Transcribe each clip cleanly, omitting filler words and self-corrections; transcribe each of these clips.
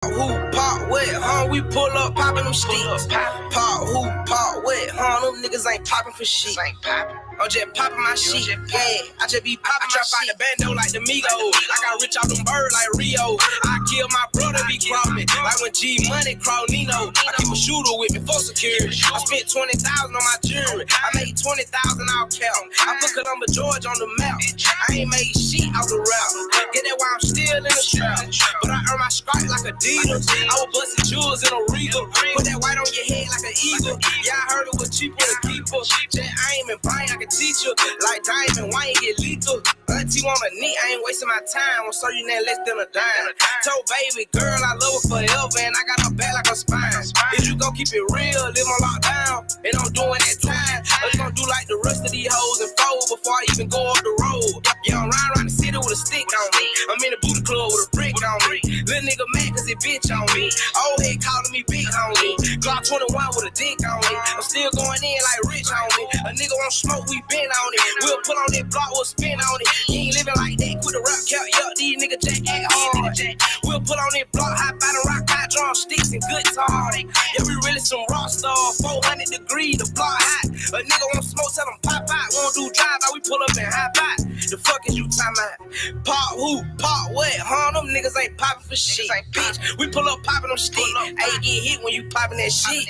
Who pop wet, huh? We pull up popping them sticks. Pop who pop wet, huh? Them niggas ain't popping for shit. I'm just popping my shit. Yeah, I just be popping my shit. I the bando like the Migos. I got rich off them birds like Rio. I kill my brother, be crawling. Like when G Money crawl Nino. I keep a shooter with me for security. I spent 20,000 on my jewelry. I made 20,000 out count. I put Columbia, George on the map. I ain't made shit out the route. Get that why I'm still in the strap. But I earn my stripes like Adidas. I was busting jewels in a Regal. Put that white on your head like an eagle. Yeah, I heard it was cheaper to keep her. Just aim and bang, I can teach you. Like diamond, why ain't get lethal? Auntie want a knee, I ain't wasting my time. I'm sorry you ain't less than a dime. Told baby girl I love her forever, and I got her back like a spine. If you gon' keep it real, live on lockdown, and I'm doing that time. Or you gon' do like the rest of these hoes and fold before I even go up the road. Yeah, I'm riding around the city with a stick on me. I'm in the booty club with a brick on me. Little nigga mad cause he bitch on me. Old head calling me big on me. Glock 21 with a dick on me. I'm still going in like rich on me. A nigga won't smoke, we been on it. We'll pull on that block, we'll spin on it. You ain't living like that, quit the rap count, yup, these niggas jack act hard. We'll pull on that block, hop out and rock out, drum sticks and good tar. Yeah, we really some rock stars, 400 degrees, the block hot. A nigga won't smoke, tell him pop out. Won't do drive-by, we pull up and hop out. The fuck is you talking about? Pop who? Pop what? Huh? Them niggas ain't popping for shit. Bitch, we pull up popping them sticks. Hey, get hit when you popping that shit.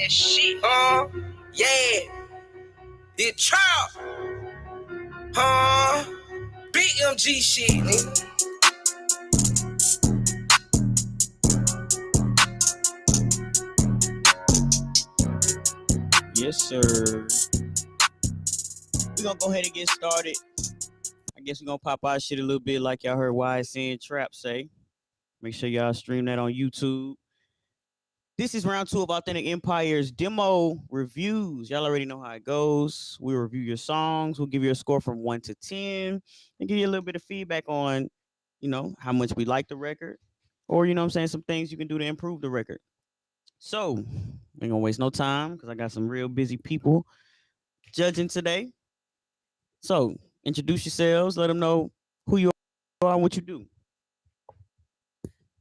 Yeah. It trap. Big MG shit, nigga. Yes, sir. We're gonna go ahead and get started. I guess we're gonna pop our shit a little bit like y'all heard YSN Trap say. Make sure y'all stream that on YouTube. This is round 2 of Authentic Empire's demo reviews. Y'all already know how it goes. We review your songs. We'll give you a score from 1 to 10 and give you a little bit of feedback on, how much we like the record or, what I'm saying, some things you can do to improve the record. So, ain't gonna waste no time because I got some real busy people judging today. So, introduce yourselves. Let them know who you are and what you do.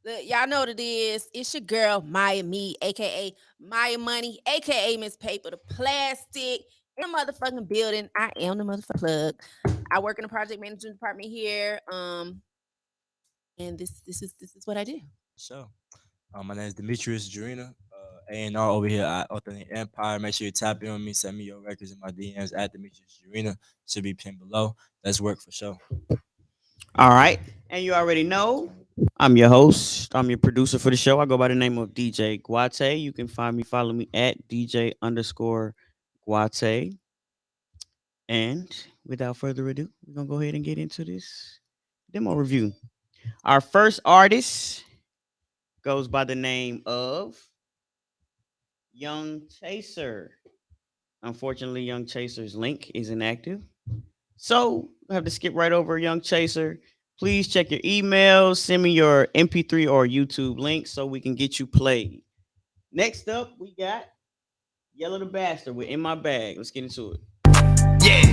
Look, y'all know what it is. It's your girl, Myaa Me, a.k.a. Myaa Money, a.k.a. Miss Paper, the plastic in the motherfucking building. I am the motherfucking plug. I work in the project management department here. And this is what I do. So, my name is Demitrius, A&R over here at Authentic Empire. Make sure you tap in on me. Send me your records in my DMs at Demitrius Jurina. Should be pinned below. Let's work for sure. All right. And you already know, I'm your host. I'm your producer for the show. I go by the name of DJ GUATE. You can follow me at DJ_GUATE. And without further ado, we're going to go ahead and get into this demo review. Our first artist goes by the name of Young Chaser. Unfortunately, Young Chaser's link is inactive. So I have to skip right over Young Chaser. Please check your emails. Send me your MP3 or YouTube link so we can get you played. Next up, we got Yellow the Bastard with In My Bag. Let's get into it. Yeah.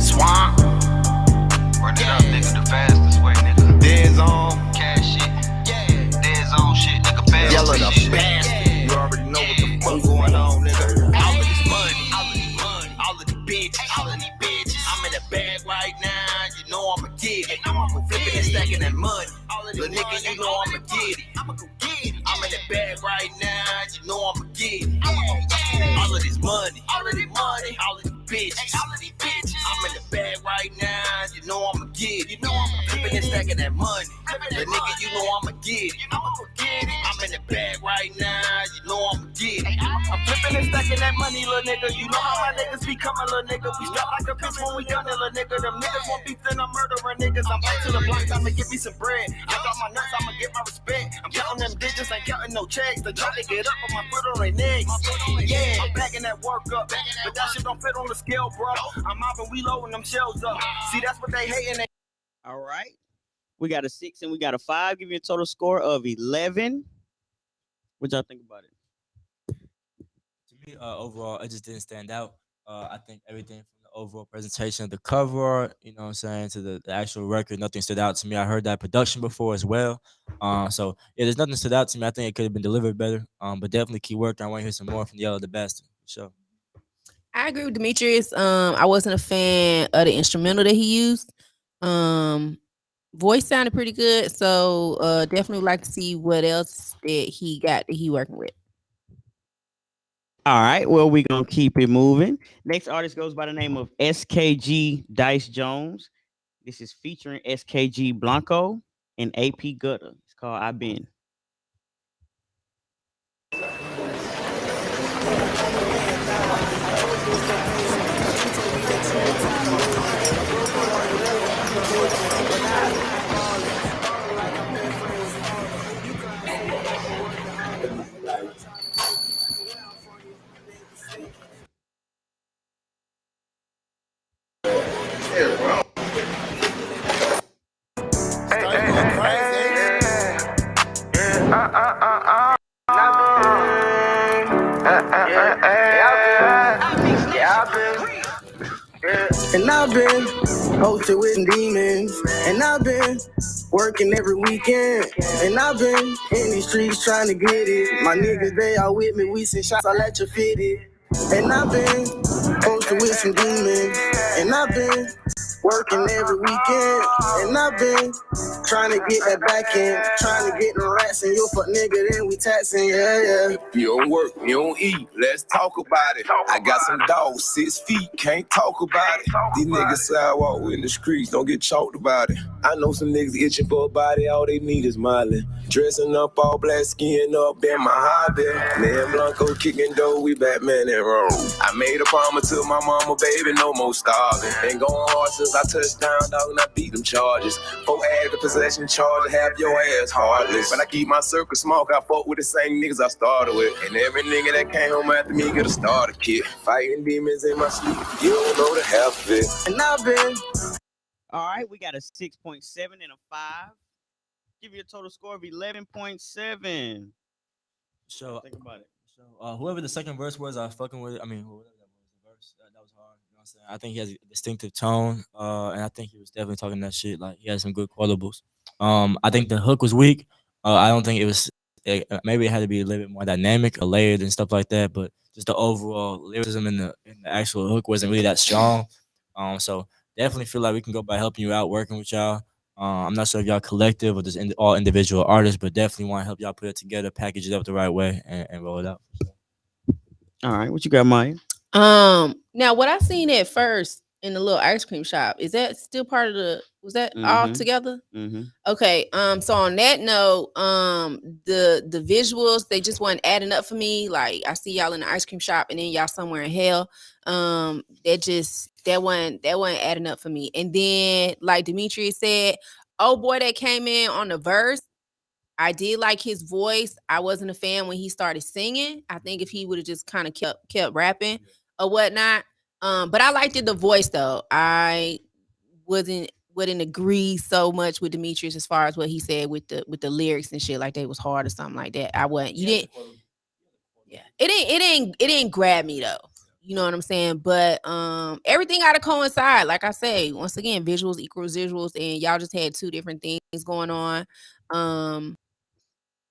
Swamp. Run it up, nigga, the fastest way, nigga. Dead on. Cash shit. Yeah. Dead on shit, nigga. Fast Yellow the Bastard. You already know what the fuck going on, nigga. All of this money. All of this money. All of these bitches. All of these bitches. I'm in the bag right now. You know I'ma get it. I'm flipping and stacking that money. Little nigga, you know I'ma get it. I'ma go get it. I'm in the bag right now. You know I'ma get it. All of this money. All of this money. All of these bitches. All of these bitches. I'm in the bag right now. You know I'ma get it. You know I'm flipping and stacking that money. Little nigga, you know I'ma get it. I'ma go get it. I'm in the bag right now. You know I'ma get it. I'm flipping and stacking that money, little nigga. You know how my niggas be coming, little nigga. We strap like a bitch when we done it, little nigga. Them niggas won't beef, then I'm murdering niggas. I'm back to the block, I'ma give me some bread. I got my nuts, I'ma get my respect. I'm counting them digits, ain't counting no checks. The jump they get up on my foot on their necks. Yeah, I'm backing that work up, but that shit don't fit on the scale, bro. I'm mopping, we loading them shells up. See, that's what they hating. All right. We got a 6 and we got a 5. Give you a total score of 11. What y'all think about it? To me, overall, it just didn't stand out. I think everything from the overall presentation of the cover art, you know what I'm saying, to the actual record, nothing stood out to me. I heard that production before as well. So yeah, there's nothing stood out to me. I think it could have been delivered better. But definitely keep working. I want to hear some more from Yellow the Bastard. For sure. I agree with Demetrius. I wasn't a fan of the instrumental that he used. Voice sounded pretty good, so definitely would like to see what else that he working with. All right, well, we're gonna keep it moving. Next artist goes by the name of SKG Dice Jones. This is featuring SKG Blanco and AP Gutter. It's called I Been. And I've been posted with demons, and I've been working every weekend, and I've been in these streets trying to get it. My niggas, they all with me, we send shots, I let you fit it. And I've been posted with some demons, and I've been working every weekend, and I've been trying to get that back end, trying to get the rats, and you fuck nigga, then we taxing, yeah. You don't work, you don't eat, let's talk about it. I got some dogs, 6 feet, can't talk about it. These niggas sidewalk in the streets, don't get choked about it. I know some niggas itching for a body, all they need is Miley. Dressing up all black, skin up, been my hobby. Man, Blanco kicking dough, we Batman and Rome. I made a promise to my mama, baby, no more starving. Been going hard since I touched down, dog, and I beat them charges. 4 add the possession charge, have your ass heartless. But I keep my circle small, I fuck with the same niggas I started with. And every nigga that came home after me get a starter kit. Fighting demons in my sleep, you don't know the half of it. And I've been. All right, we got a 6.7 and a 5. Give you a total score of 11.7. So Think about it. So whoever the second verse was, I was fucking with it. I mean, whoever that was, the verse, that was hard. You know what I'm saying? I think he has a distinctive tone, and I think he was definitely talking that shit. Like he had some good quotables. I think the hook was weak. I don't think it was. Maybe it had to be a little bit more dynamic, or layered, and stuff like that. But just the overall lyricism in the actual hook wasn't really that strong. So definitely feel like we can go by helping you out, working with y'all. I'm not sure if y'all collective or just all individual artists, but definitely want to help y'all put it together, package it up the right way, and roll it out. All right, what you got, Maya? Now what I seen at first in the little ice cream shop, is that still part of the? Was that all together? Mm-hmm. Okay. So on that note, the visuals, they just weren't adding up for me. Like I see y'all in the ice cream shop, and then y'all somewhere in hell. That wasn't adding up for me. And then, like Demitrius said, oh boy, that came in on the verse. I did like his voice. I wasn't a fan when he started singing. I think if he would have just kind of kept rapping or whatnot. But I liked the voice though. I wouldn't agree so much with Demitrius as far as what he said with the lyrics and shit, like they was hard or something like that. I wasn't. You didn't. Yeah, it didn't grab me though. You know what I'm saying? But everything got to coincide. Like I say, once again, visuals equals visuals, and y'all just had 2 different things going on.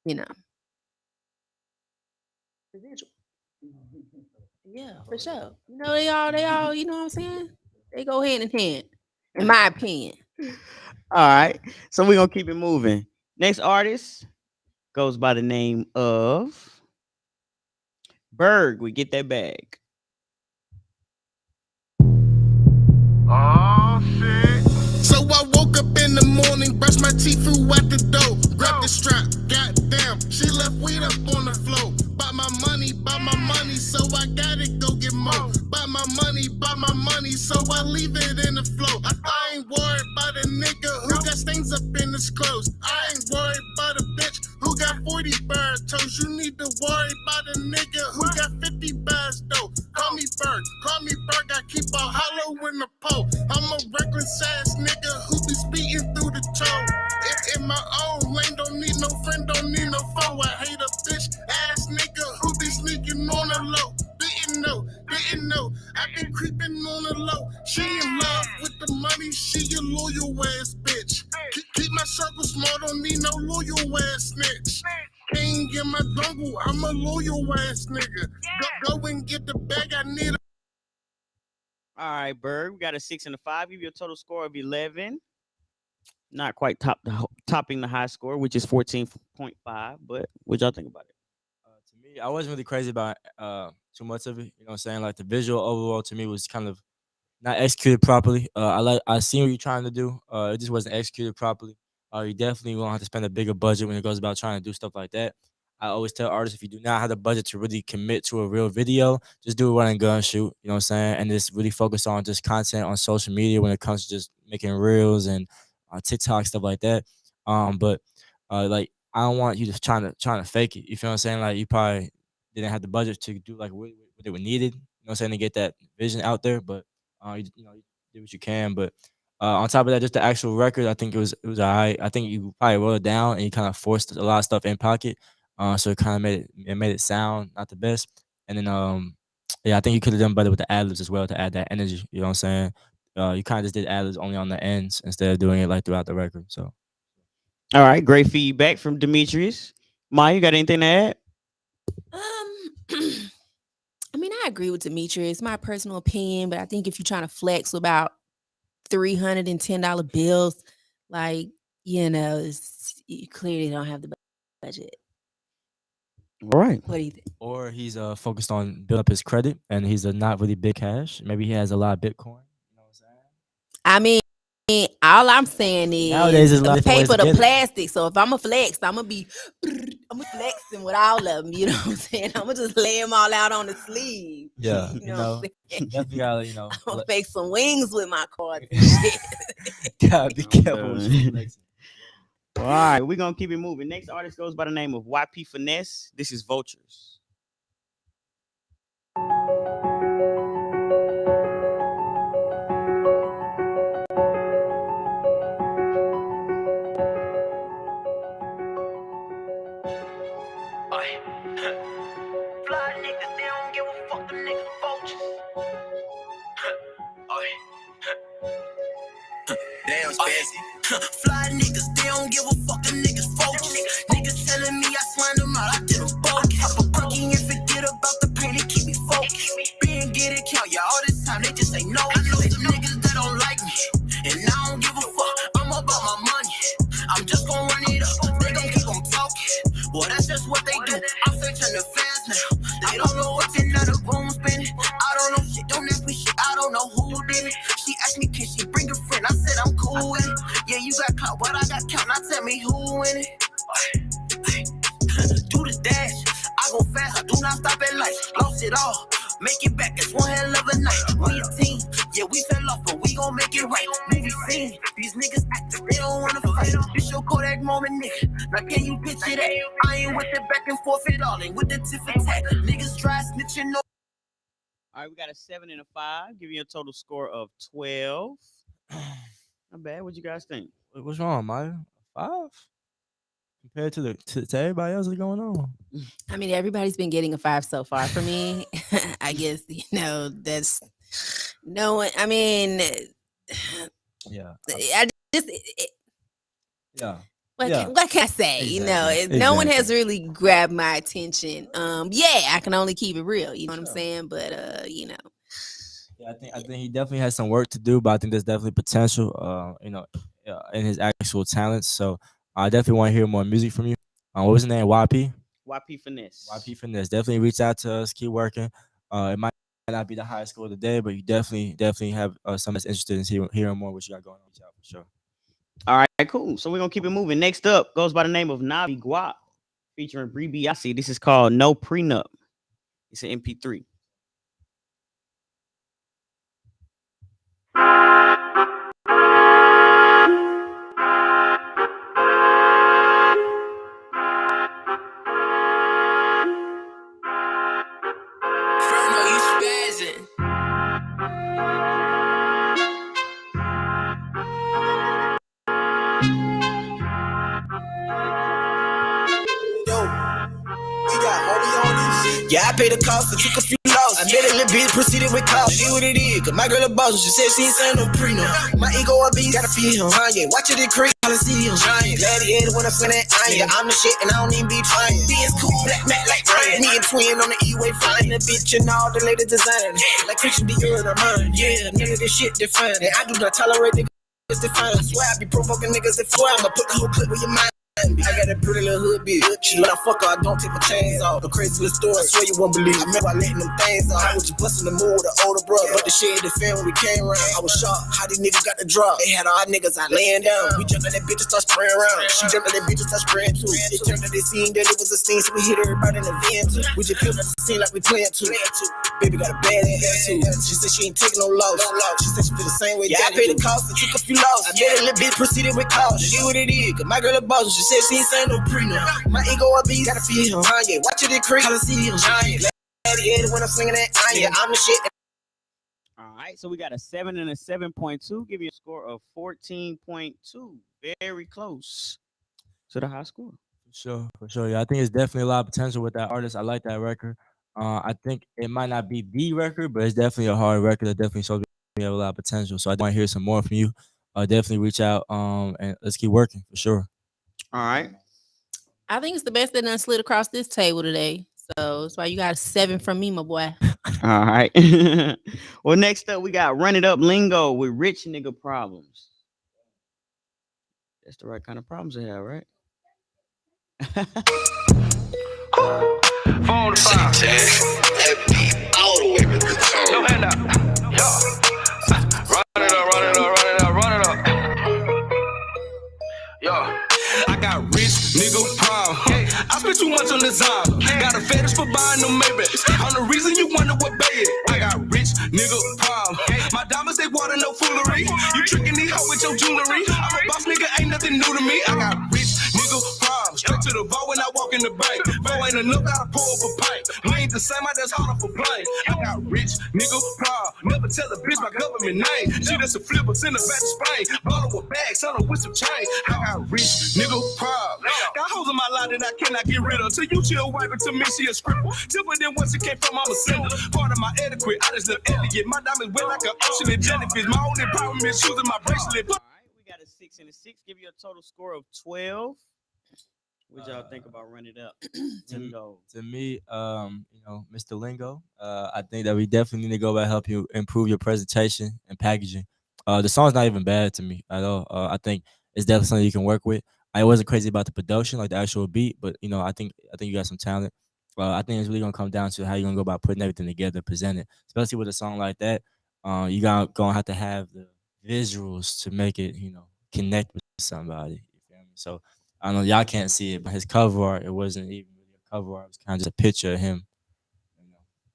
You know. Yeah, for sure. You know, they all, you know what I'm saying? They go hand in hand, in my opinion. All right, so we're gonna keep it moving. Next artist goes by the name of Berg. We get that bag. Oh shit. So I woke up in the morning, brushed my teeth, flew out the door, grabbed the strap, goddamn, she left weed up on the floor. Buy my money, so I gotta go get more. Buy my money, so I leave it in the flow. I ain't worried about a nigga who got stains up in his clothes. I ain't worried about a bitch who got 40 bird toes. You need to worry about a nigga who got 50 bags though. Call me Berg, I keep a hollow in the pole. I'm a reckless ass nigga who be speeding through the toe. If in my own lane, don't need no friend, don't need no foe. I hate a bitch ass nigga who be sneaking on the low. Didn't know. I been creeping on the low. ain't in my jungle. I'm a loyal ass nigga. Go and get the bag. I need a. All right, Berg. We got a 6 and a 5. Give you a total score of 11. Not quite topping the high score, which is 14.5. But what y'all think about it? To me, I wasn't really crazy about too much of it. You know what I'm saying? Like the visual overall to me was kind of not executed properly. I seen what you're trying to do. It just wasn't executed properly. You definitely won't have to spend a bigger budget when it goes about trying to do stuff like that. I always tell artists, if you do not have the budget to really commit to a real video, just do a run and gun shoot. You know what I'm saying? And just really focus on just content on social media when it comes to just making reels and TikTok, stuff like that. But like I don't want you just trying to fake it. You feel what I'm saying? Like you probably didn't have the budget to do like what they were needed. You know what I'm saying, to get that vision out there. But you did what you can. But on top of that, just the actual record, I think it was all right. I think you probably wrote it down and you kind of forced a lot of stuff in pocket. So it kind of made it sound not the best. And then yeah, I think you could have done better with the ad libs as well to add that energy. You know what I'm saying? You kind of just did ad libs only on the ends instead of doing it like throughout the record. So all right, great feedback from Demitrius. Maya, you got anything to add? I mean, I agree with Demitrius. It's my personal opinion, but I think if you're trying to flex about $310 bills, like, you clearly don't have the budget. All right. What do you think? Or he's focused on building up his credit and he's not really big cash. Maybe he has a lot of Bitcoin. You know what I'm saying? I mean, all I'm saying is Nowadays, there's a lot of different ways paper to to get it. plastic. So if I'm a flex, I'm flexing with all of them. You know what I'm saying? I'm gonna just lay them all out on the sleeve. Yeah, You know what I'm saying? definitely gotta, I'm gonna make some wings with my cards and shit. gotta be careful with your flexing. All right, we're gonna keep it moving. Next artist goes by the name of YP Finesse. This is Vultures. Fly niggas, they don't give a fuck, them niggas vultures. Damn, Spazzy. Fly niggas, they don't give a fuck, them niggas vultures. Niggas telling me I swine them out, I did them bogus. Pop a perky and forget about the pain, they keep me focused. Being get it count, yeah, all this time they just say no. I know some niggas that don't like me, and I don't give a fuck, I'm about my money. I'm just gon' run it up, they gon' keep on talking. Well, that's just what they do, I'm searching the fans now. They don't know what's in the room spinning. I don't know shit, don't ask me shit, I don't know who did it. She asked me, can she bring a friend? I said, I'm cool with it. Yeah, you got caught, but I got count, now tell me who in it. Do the dash, I go fast, I do not stop at light. Lost it all, make it back, it's one hell of a night. We a team, yeah, we fell off, but we gon' make it right. Movie scene, these niggas actin', they don't wanna fight. This your Kodak moment, nigga. Now can you picture that? I ain't with the back and forth at all, ain't with the tiff attack. Niggas try snitching, no. All right, we got a 7 and a 5. Give you a total score of 12. Not bad. What you guys think? What's wrong, Maya? 5? Compared to everybody else that's going on. I mean, everybody's been getting a 5 so far for me. I guess, that's no one. I mean, Yeah. I just. Yeah. What can I say? Exactly. No one has really grabbed my attention. Yeah, I can only keep it real. You know what I'm saying? But Yeah, I think he definitely has some work to do, but I think there's definitely potential. In his actual talents. So I definitely want to hear more music from you. What was his name? YP. YP Finesse. YP Finesse. Definitely reach out to us. Keep working. It might not be the highest score of the day, but you definitely have some that's interested in hearing more what you got going on. For sure. All right, cool. So we're gonna keep it moving. Next up goes by the name of Navi Guap, featuring Bree Biasi. This is called No Prenup. It's an MP3. Ferno, you spazzing. Yeah, I paid the cost and took a few losses. I made a little bit, proceeded with caution. See what it is, cause my girl a boss, she said she ain't saying no prenup. My ego a beast, gotta feed him. Kanye, watch it increase. Policy on giant. Gladiator when I'm swinging that iron. I'm the shit and I don't even be trying. Being cool, black Mac like Ryan. Me and twin on the E-way flying. The bitch and all the latest design. Like Christian Dior in her mind. Yeah, none of this shit defined. And I do not tolerate niggas defined. I swear I be provoking niggas that swear I'ma put the whole clip with your mind. I got a pretty little hood bitch. She let her fuck her, I don't take my chains off. The crazy little story, I swear you won't believe. I remember I letting them things off. I was just busting the mood with an older brother. But the shit the fan when we came around. I was shocked how these niggas got the drop. They had all our niggas out laying down. We jumped at that bitch and start spraying around. She jumped at that bitch and start spraying too. It turned out they seen that it was a scene, so we hit everybody in the van too. We just killed the scene like we playing too. Baby got a bad ass too. She said she ain't taking no loss. She said she feel the same way. Yeah, I paid the cost and took a few losses. I bet a little bitch proceeded with caution. She what it is, cause my girl a boss. She said she ain't saying no prenup. My ego a beast, gotta feel him. Kanye, watch it increase. Policy on giant. Gladiator when I'm swinging that iron. I'm the shit. All right, so we got a 7 and a 7.2, give you a score of 14.2. Very close to the high score. For sure. Yeah, I think it's definitely a lot of potential with that artist. I like that record. I think it might not be the record, but it's definitely a hard record that definitely shows we have a lot of potential. So I want to hear some more from you. Definitely reach out and let's keep working for sure. All right. I think it's the best that done slid across this table today. So that's why you got a 7 from me, my boy. All right. Well, next up, we got Run It Up Lingo with Rich Nigga Problems. That's the right kind of problems they have, right? Phone to five. All the way with the tone. No hand up. Yo. Run it up, run it up, run it up, run it up. Yo. I got rich nigga problem. I spent too much on design. Got a fetish for buying them Maybachs. I'm the reason you wonder what bay it. I got rich nigga problem. My diamonds they water, no foolery. You tricking these hoes with your jewelry. I'm a boss nigga, ain't nothing new to me. I got rich nigga problem. Straight to the vault when I walk in the bank. Bro ain't enough, gotta pour up a pipe. We ain't the same, I just hard for play. I got rich nigga problem. Never tell a bitch my government name. She just a flipper, send her back to Spain. Bottle with bags, son her with some change. I got rich nigga problem. Got hoes in my line that I cannot get rid of. Till you chill, wipe it to me, she a scribble. Tipper than once it came from, I'm a sender. Part of my etiquette, I just look elegant. My diamonds wet like an ocean in jellyfish. My only problem is shoes in my bracelet. All right, we got a 6 and a 6, give you a total score of 12. What y'all think about Run It Up? Lingo. To me, Mr. Lingo, I think that we definitely need to go back and help you improve your presentation and packaging. The song's not even bad to me at all. I think it's definitely something you can work with. I wasn't crazy about the production, like the actual beat, but I think you got some talent. I think it's really gonna come down to how you're gonna go about putting everything together, present it. Especially with a song like that, you gonna have to have the visuals to make it, connect with somebody. You feel me? So I know y'all can't see it, but his cover art, it wasn't even really a cover art. It was kind of just a picture of him,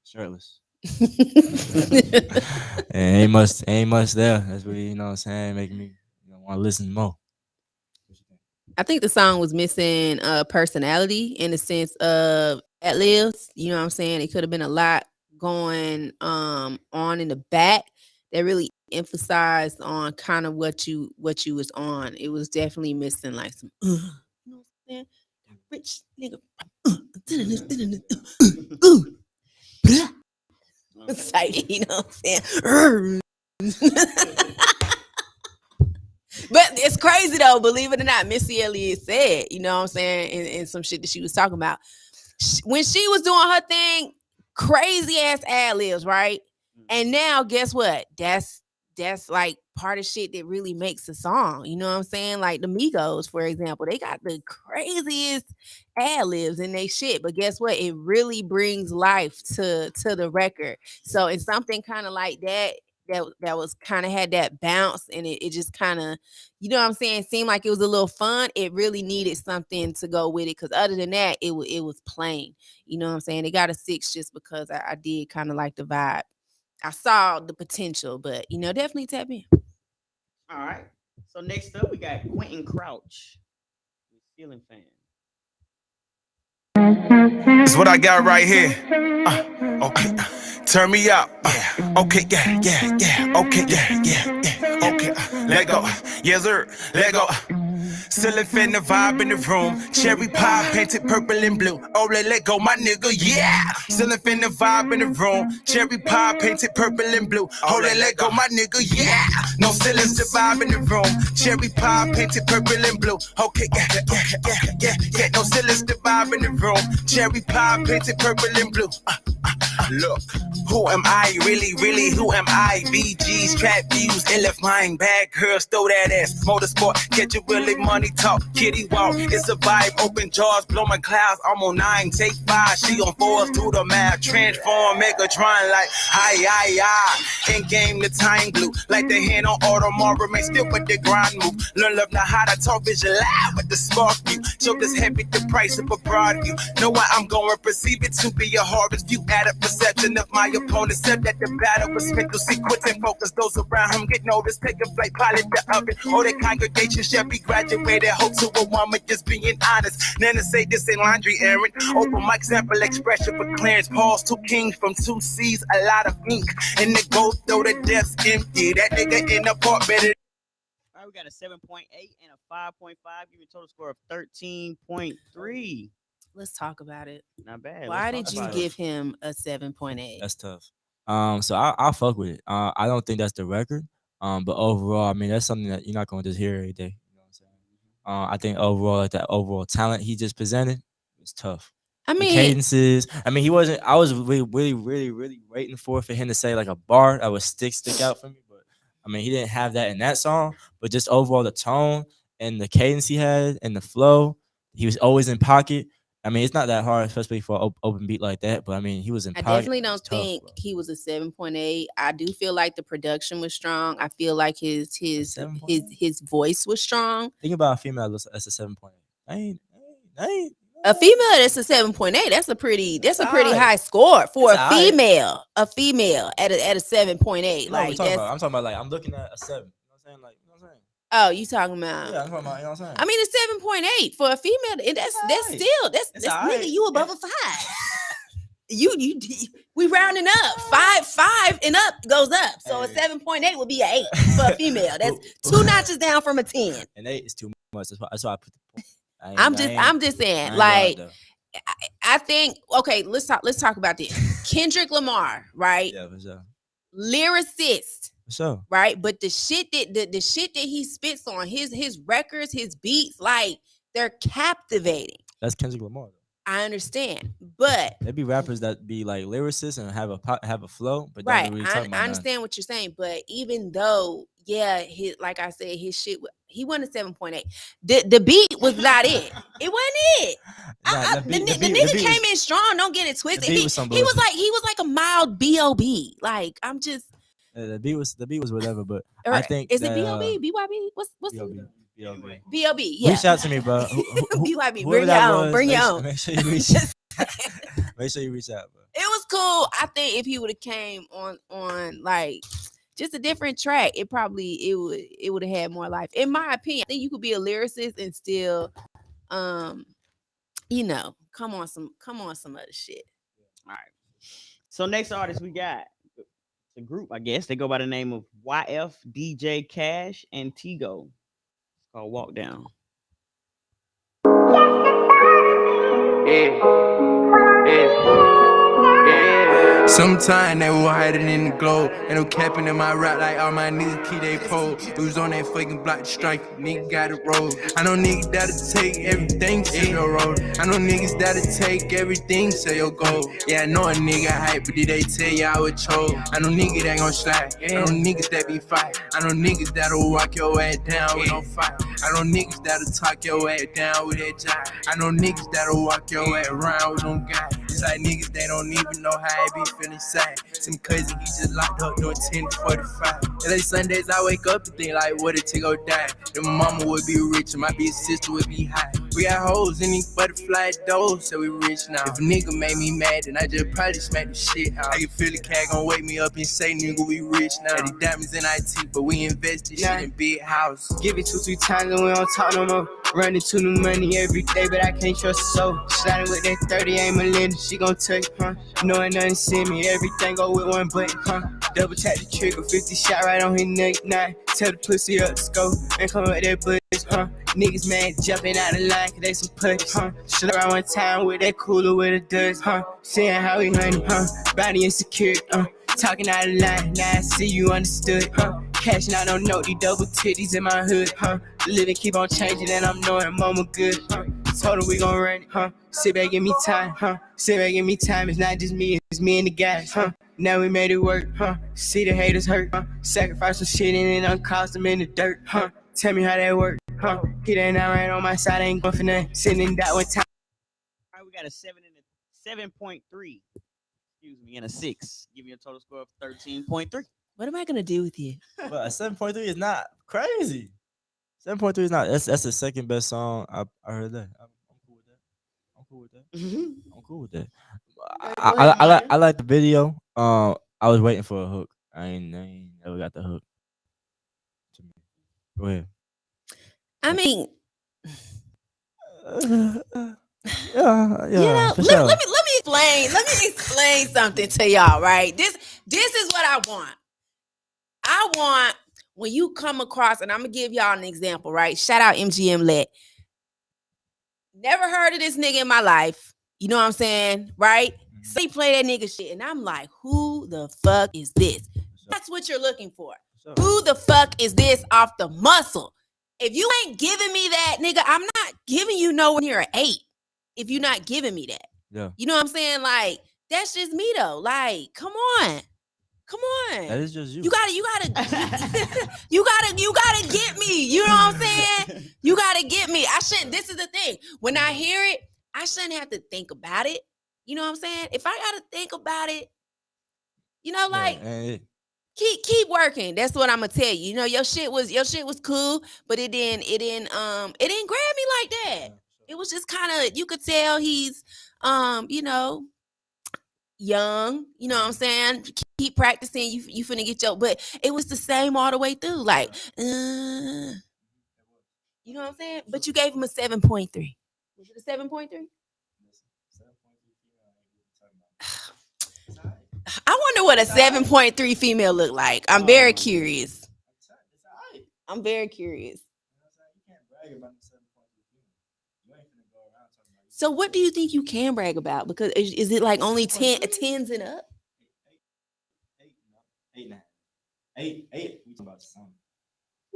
shirtless. And ain't much there. That's really, what I'm saying, making me want to listen more. I think the song was missing personality in the sense of ad-libs. You know what I'm saying? It could have been a lot going on in the back that really emphasized on kind of what you was on. It was definitely missing like some you know what I'm saying? Rich nigga. It's like, you know what I'm saying? But it's crazy though, believe it or not, Missy Elliott said, you know what I'm saying, in some shit that she was talking about. When she was doing her thing, crazy ass ad-libs, right? And now guess what? That's like part of shit that really makes a song. You know what I'm saying? Like the Migos, for example, they got the craziest ad-libs in they shit. But guess what? It really brings life to the record. So it's something kind of like that was kind of had that bounce, and it just kind of, you know what I'm saying, seemed like it was a little fun. It really needed something to go with it, because other than that, it was plain. You know what I'm saying? It got a 6 just because I did kind of like the vibe. I saw the potential, but definitely tap in. All right. So next up, we got Quentin Crouch, Ceiling Fan. It's what I got right here. Okay. Turn me up. Okay, yeah. Okay, yeah. Okay, let go. Yes, sir. Let go. Still in the vibe in the room. Cherry pie painted purple and blue. Oh, let go, my nigga, yeah. Still in the vibe in the room. Cherry pie painted purple and blue. Oh, let go, my nigga, yeah. No, still is the vibe in the room. Cherry pie painted purple and blue. Okay, yeah. No, still is the vibe in the room. Cherry pie painted purple and blue. Look, who am I? Really, who am I? BG's, trap views, LF mine, bad girls, throw that ass. Motorsport, catch a willy, money talk, kitty walk. It's a vibe, open jaws, blowing clouds. I'm on 9, take 5, she on 4s, do the math. Transform, Megatron like, aye. In game, the time glue, like the hand on Audemars, remain still with the grind move. Learn love, now how to talk, vision loud with the spark view. Show this heavy, the price of a broad view. Know what I'm going, perceive it to be a harvest view. Add a perception of my opponent, said that the battle was meant to sequence and focus. Those around him get noticed, take a flight, pilot the oven. All the congregation shall be graduated. Hope to a woman, just being honest. Nana say this ain't laundry errand. Open mic sample expression for Clarence Paul's 2 kings from 2 C's, a lot of ink. And the gold, though the depth's empty. That nigga in the park better. All right, we got a 7.8 and a 5.5. Give me a total score of 13.3. Let's talk about it. Not bad. Why Let's did talk you about give him a 7.8? That's tough. So I'll fuck with it. I don't think that's the record. But overall, I mean, that's something that you're not going to just hear every day. You know what I'm saying? I think overall, like that overall talent he just presented was tough. I The mean, cadences. I mean, he wasn't. I was really waiting for him to say like a bar that would stick out for me. But I mean, he didn't have that in that song. But just overall, the tone and the cadence he had and the flow, he was always in pocket. I mean, it's not that hard, especially for an open beat like that. But I mean, he was in I pocket. definitely It was don't tough, think bro. he was a 7.8. I do feel like the production was strong. I feel like his 7.8? voice was strong. Think about a female that's a 7.8. I ain't. A female that's a 7.8. That's a pretty Alright. high score for That's a alright. female. A female at a 7.8. No, Like that's. I'm talking about like I'm looking at a 7. You know what I'm saying? Like, you know what I'm saying? Oh, you talking about? Yeah, I'm talking about, you know what I'm saying? I mean, it's 7.8 for a female. And that's alright. still that's It's nigga. alright. You above a 5. You we rounding up. 5 and up goes up. So Hey. a 7.8 would be an 8 for a female. That's 2 notches down from a 10. And 8 is too much. That's why I put the point. I'm just saying, like, I think, okay, let's talk about this. Kendrick Lamar, right? Yeah, for sure. Lyricist, For sure. right? But the shit that he spits on his records, his beats, like, they're captivating. That's Kendrick Lamar. Though. I understand, but There be rappers that be like lyricists and have a flow, but right, don't really talk about I nothing. understand what you're saying. But even though, yeah, like I said, his shit, he won a 7.8. The beat was not it. It wasn't it. Nah, The nigga came in strong. Don't get it twisted. He was like a mild B.O.B. Like, I'm just. The beat was whatever, but I think is it B.O.B. B.Y.B. What's B.O.B. B.O.B. Yeah. Reach out to me, bro. B.Y.B. Whoever Bring that your own. was, Bring your own. Make sure you reach. Make sure you reach out, bro. It was cool. I think if he would have came on like just a different track, it would have had more life. In my opinion, I think you could be a lyricist and still, come on some other shit. All right. So next artist we got the group, I guess. They go by the name of YF, DJ Cash, and Tigo. It's called Walk Down. Sometime they were hiding in the globe, and I'm capping in my rap like all my niggas keep they pole. We was on that fucking block to strike, nigga got it roll. I know niggas that'll take everything to your road. I know niggas that'll take everything to your goal. Yeah, I know a nigga hype, but did they tell you I was chose? I know niggas that gon' slide, I know niggas that be fight. I know niggas that'll walk your ass down with no fight. I know niggas that'll talk your ass down with that jive. I know niggas that'll walk your ass around with them guys. It's like niggas, they don't even know how it be feeling sad. Some cousin, he just locked up doing 10 to 45. And like Sundays, I wake up and think like, what if Tigo die? Then my mama would be rich and my big sister would be high. We got hoes in these butterfly doors, so we rich now. If a nigga made me mad, then I just probably smack the shit out. I can feel the cat gon' wake me up and say, nigga, we rich now. Got the diamonds in IT, but we invest this shit in big houses. Give it 2-3 times and we don't talk no more. Running to new money every day, but I can't trust a soul. Sliding with that 30, ain't Melinda, she gon' touch, Knowing nothing see me, everything go with one button, Double tap the trigger, 50 shot right on his neck, 9. Tell the pussy up to scope, and come with that bush, Niggas mad, jumping out the line, cause they some push, Shit around one time with that cooler with a dust, Seeing how we honey, Body insecure, talking out of line, now I see you understood, Cashing out on note, these double titties in my hood, Living keep on changing and I'm knowing mama good, Told her we gon' run it, Sit back, give me time, Sit back, give me time, it's not just me, it's me and the guys, Now we made it work, See the haters hurt, Sacrifice some shit and it uncost them in the dirt, Tell me how that work, Get that now right on my side, I ain't going for nothing, sitting in that one time. All right, we got a 7.3. Excuse me, and a 6. Give me a total score of 13.3. What am I gonna do with you? But a 7.3 is not crazy. 7.3 is not. That's the second best song I heard that. I'm cool with that. I'm cool with that. I'm cool with that. I like the video. I was waiting for a hook. I ain't never got the hook. Go ahead. I mean, yeah. For sure. let me explain something to y'all, right? This is what I want. I want when you come across, and I'm gonna give y'all an example, right? Shout out MGM Let. Never heard of this nigga in my life. You know what I'm saying? Right? So he play that nigga shit, and I'm like, who the fuck is this? That's what you're looking for. Who the fuck is this off the muscle? If you ain't giving me that, nigga, I'm not giving you nowhere near an 8. If you're not giving me that. Yeah. You know what I'm saying? Like, that's just me though. Like, come on. That is just you. You gotta you gotta get me. You know what I'm saying? You gotta get me. This is the thing. When I hear it, I shouldn't have to think about it. You know what I'm saying? If I gotta think about it, you know, like keep working. That's what I'm gonna tell you. You know, your shit was cool, but it didn't grab me like that. It was just kind of, you could tell he's you know, young, you know what I'm saying? Keep practicing, you finna get your, but it was the same all the way through. Like, you know what I'm saying? But you gave him a 7.3. Was it a 7.3? I wonder what a 7.3 female look like. I'm very curious. I'm very curious. So what do you think you can brag about? Because is it like only 10s and up? 8. We talking about the song.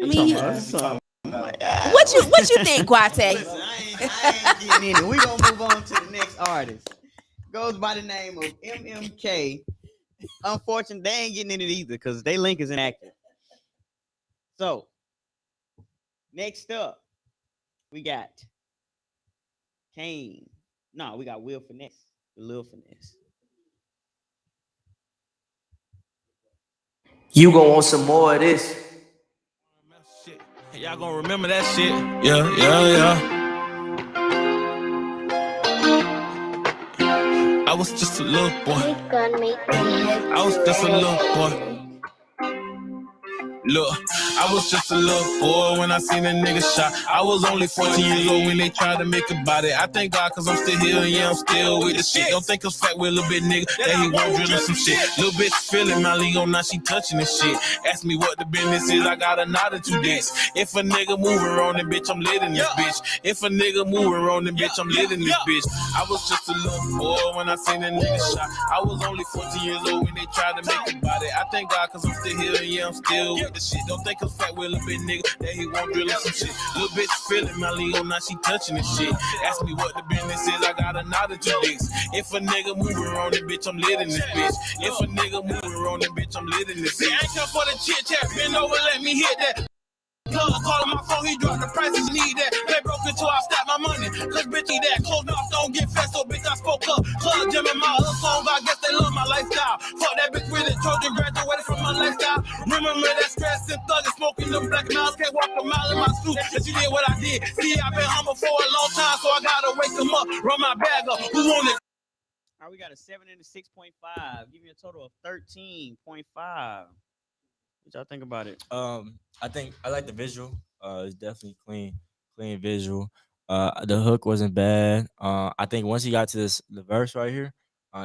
I mean, what you think, Guate? Listen, I ain't getting in it. We gonna move on to the next artist. Goes by the name of MMK. Unfortunately, they ain't getting in it either because they link is inactive. So, next up, we got Kane. No, we got Will Finesse. Lil Finesse. You gon' want some more of this. Y'all gonna remember that shit. Yeah. I was just a little boy. I was just a little boy. Look, I was just a little boy when I seen a nigga shot. I was only 14 years old when they tried to make about it. I thank God cause I'm still here, yeah, I'm still with the shit. Don't think I'm fat with a little bit nigga, that he won't drill some shit. Little bitch feeling my lingo, now she touching this shit. Ask me what the business is, I got a nod or 2 dicks. If a nigga move around, then bitch, I'm lit in this bitch. If a nigga move around, then bitch, I'm lit in this bitch. I was just a little boy when I seen a nigga shot. I was only 14 years old when they tried to make about it. I thank God cause I'm still here, yeah, I'm still with the shit. Don't think I'm fat with a little bit nigga, that he won't drill some shit. Little bitch feeling my lingo, now she touching this shit. Ask me what the business is, I got a nod or 2 dicks. If a nigga move around, then bitch, I'm lit in this bitch. If a nigga move around, then bitch, I'm lit in this bitch. I ain't come for the chit chat, bend over, let me hit that. Plug calling my phone, he dropped the prices, need that. Play broke until I stack my money. Cause bitch, need that. Close mouth, don't get fat, so bitch, I spoke up. Club jamming my other songs, I guess they love my lifestyle. Fuck that bitch with it, Trojan graduated from my lifestyle. Remember that stress and thug and smoking them black mouths. Can't walk a mile in my suit, and she did what I did. See, I've been humble for a long time, so I gotta wake them up, run my bag up. Who want it? All right, we got a 7 and a 6.5. Give me a total of 13.5. What y'all think about it? I think I like the visual. It's definitely clean clean visual. The hook wasn't bad. I think once he got to the verse right here,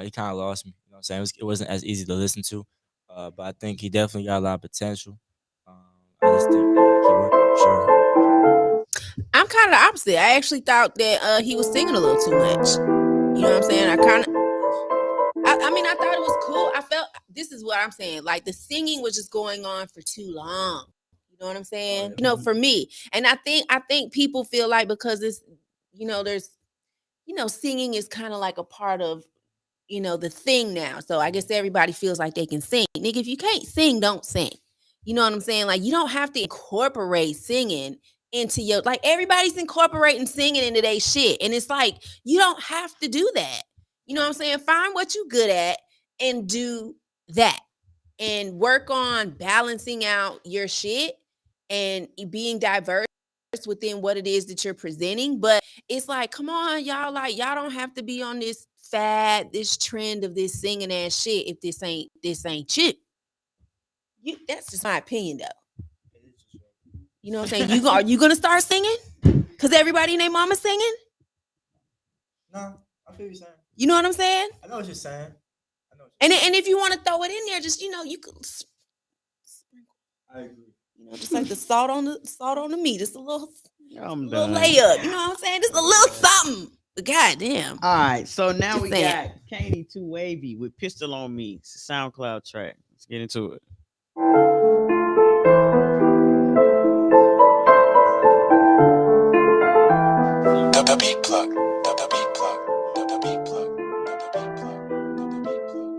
he kind of lost me. You know what I'm saying? It wasn't as easy to listen to. But I think he definitely got a lot of potential. I just think that he worked for sure. I'm kind of the opposite. I actually thought that he was singing a little too much. You know what I'm saying? I mean, I thought it was cool. I felt, this is what I'm saying. Like the singing was just going on for too long. You know what I'm saying? You know, for me. And I think people feel like because it's, you know, there's, you know, singing is kind of like a part of, you know, the thing now. So I guess everybody feels like they can sing. Nigga, if you can't sing, don't sing. You know what I'm saying? Like you don't have to incorporate singing into your, like everybody's incorporating singing into their shit. And it's like, you don't have to do that. You know what I'm saying? Find what you're good at and do that. And work on balancing out your shit and being diverse within what it is that you're presenting. But it's like, come on, y'all, like y'all don't have to be on this fad, this trend of this singing ass shit if this ain't shit. That's just my opinion though. You know what I'm saying? Are you gonna start singing? Cause everybody and their mama singing? No, I feel you saying. You know what I'm saying? I know what you're saying. And if you want to throw it in there, just, you know, you could I agree. You know, just like the salt on the meat. It's a little I'm little done. layup. You know what I'm saying? Just a little something. But goddamn. All right, so now Just we saying. got Kanye Too Wavy with Pistol on Me. It's a SoundCloud track. Let's get into it. The beat plug. The beat plug. The beat plug. The beat plug. The beat plug.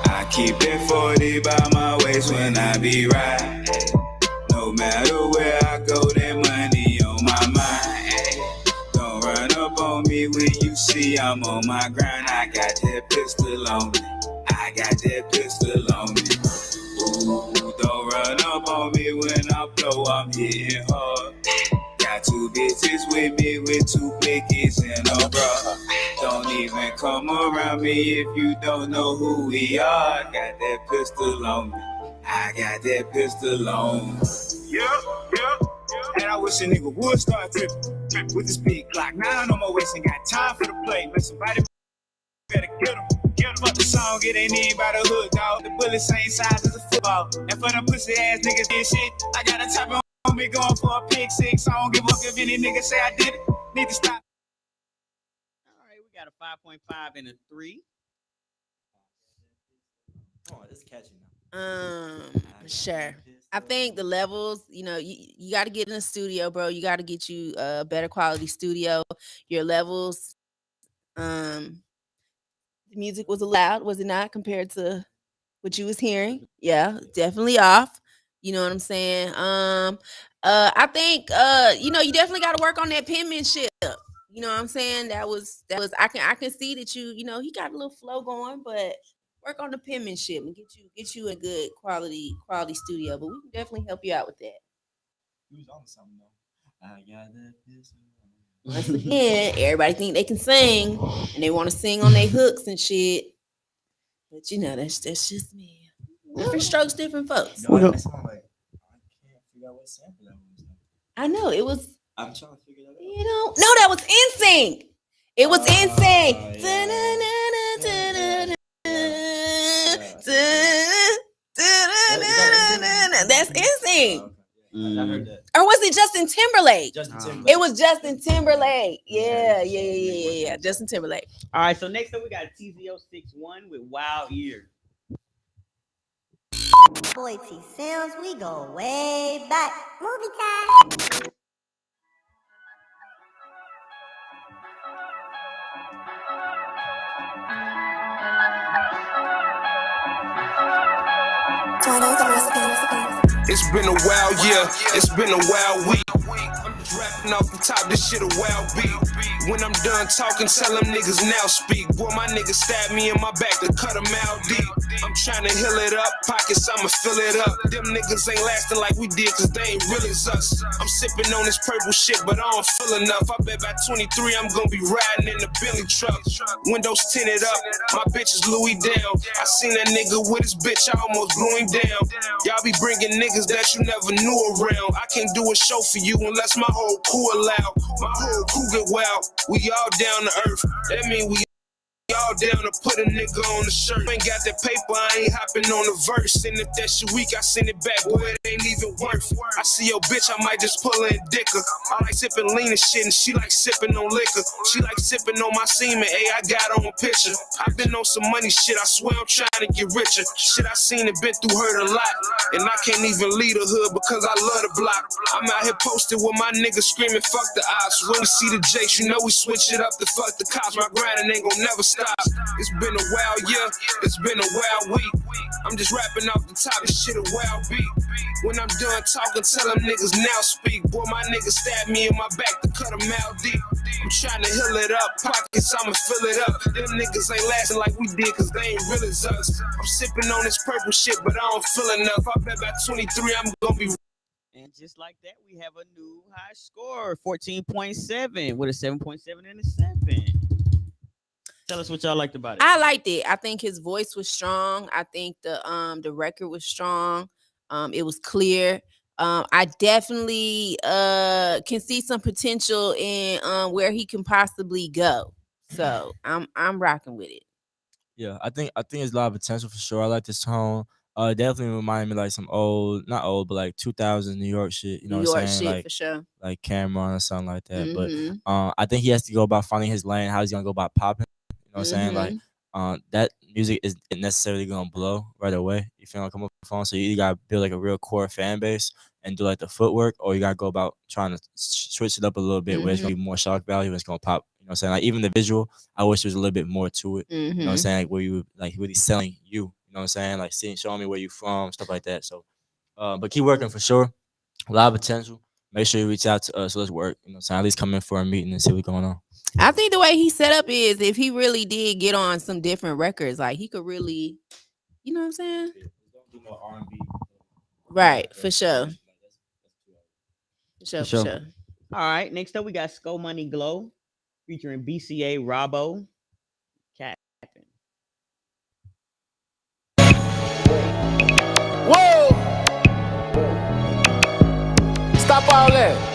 I keep it 40 by my waist when I be riding. No matter where I go, that money on my mind. Don't run up on me when you see I'm on my grind. I got that pistol on me. I got that pistol on me. Ooh, don't run up on me when I blow, I'm hitting hard. Got two bitches with me with two blickies and a bra. Don't even come around me if you don't know who we are. Got that pistol on me. I got that pistol on me. Yep. And I wish a nigga would start tripping with this big Glock. Now I know my waist ain't got time for the play. But somebody better get him. Fuck the song, it ain't even by the hood, dog. The bullet same size as a football. And for them pussy ass niggas this shit, I got a type on me going for a pick six. I don't give a fuck if any nigga say I did it. Need to stop. All right, we got a 5.5 and a 3. Oh, this is catchy now. Sure. I think the levels, you know, you got to get in a studio, bro. You got to get you a better quality studio. Your levels, the music was loud, was it not, compared to what you was hearing? Yeah, definitely off. You know what I'm saying? I think you know, you definitely got to work on that penmanship. You know what I'm saying? That was I can see that you know, he got a little flow going, but work on the penmanship and get you a good quality studio. But we can definitely help you out with that. He was on something though. I got that pistol. Once again, everybody think they can sing and they want to sing on their hooks and shit. But you know, that's just me. Different strokes, different folks. No, that sound like I can't figure out what sample that was. I know it was. I'm trying to figure that out. You know, no, that was NSYNC. It was NSYNC. That's NSYNC. I heard that. Or was it Justin Timberlake? Justin Timberlake. It was Justin Timberlake. Yeah. Justin Timberlake. All right, so next up we got TZO61 with Wild Ear. Boy T Sims, we go way back. Movie time. It's been a wild year, it's been a wild week. Rapping off the top, this shit a wild beat. When I'm done talking, tell them niggas now speak. Boy, my niggas stab me in my back to cut them out deep. I'm trying to heal it up, pockets, I'ma fill it up. Them niggas ain't lasting like we did, cause they ain't real as us. I'm sipping on this purple shit, but I don't feel enough. I bet by 23, I'm gonna be riding in the Bentley truck. Windows tinted up, my bitch is Louis down. I seen that nigga with his bitch, I almost blew him down. Y'all be bringing niggas that you never knew around. I can't do a show for you unless my whole crew allow. My whole crew get wild, we all down to earth. That mean we all down to put a nigga on the shirt. Ain't got that paper, I ain't hopping on the verse. And if that shit weak, I send it back, boy, it ain't even worth. I see your bitch, I might just pull her and dick her. I like sipping lean and shit, and she like sipping on liquor. She like sipping on my semen, ayy, I got on a picture. I been on some money shit, I swear I'm trying to get richer. Shit, I seen it, been through hurt a lot. And I can't even lead the hood because I love the block. I'm out here posted with my niggas screaming, fuck the ops. When we see the Jakes, you know we switch it up to fuck the cops. My grinding ain't gon' never stop. It's been a wild year, it's been a wild week. I'm just rapping off the top, this shit a wild beat. When I'm done talking, tell them niggas now speak. Boy, my niggas stab me in my back to cut them out deep. I'm trying to heal it up, pockets, I'ma fill it up. Them niggas ain't lasting like we did, cause they ain't real as us. I'm sipping on this purple shit, but I don't feel enough. I bet by 23, I'm gonna be. And just like that, we have a new high score, 14.7 with a 7.7 and a 7. Tell us what y'all liked about it. I liked it. I think his voice was strong. I think the record was strong. It was clear. I definitely can see some potential in where he can possibly go. So I'm rocking with it. Yeah, I think there's a lot of potential for sure. I like this tone. Definitely reminded me like some old, not old, but like 2000s New York shit. You know New what I'm York saying? shit Like, for sure. like Cameron or something like that. Mhm. But I think he has to go about finding his lane. How he's gonna go about popping. You know what I'm saying? Like, that music isn't necessarily gonna blow right away. You feel like come up with the phone. So you either gotta build like a real core fan base and do like the footwork, or you gotta go about trying to switch it up a little bit where it's gonna be more shock value and it's gonna pop. You know what I'm saying? Like even the visual, I wish there was a little bit more to it. You know what I'm saying? Like where you like really selling you. You know what I'm saying? Like showing me where you from, stuff like that. So, but keep working for sure. A lot of potential. Make sure you reach out to us. So let's work. You know what I'm saying? At least come in for a meeting and see what's going on. I think the way he set up is if he really did get on some different records, like he could really, you know what I'm saying? Don't do no R&B. Right, for sure. For sure. sure. All right, next up we got Sko Money Glow featuring BCA Robbo. Captain. Whoa! Stop all that.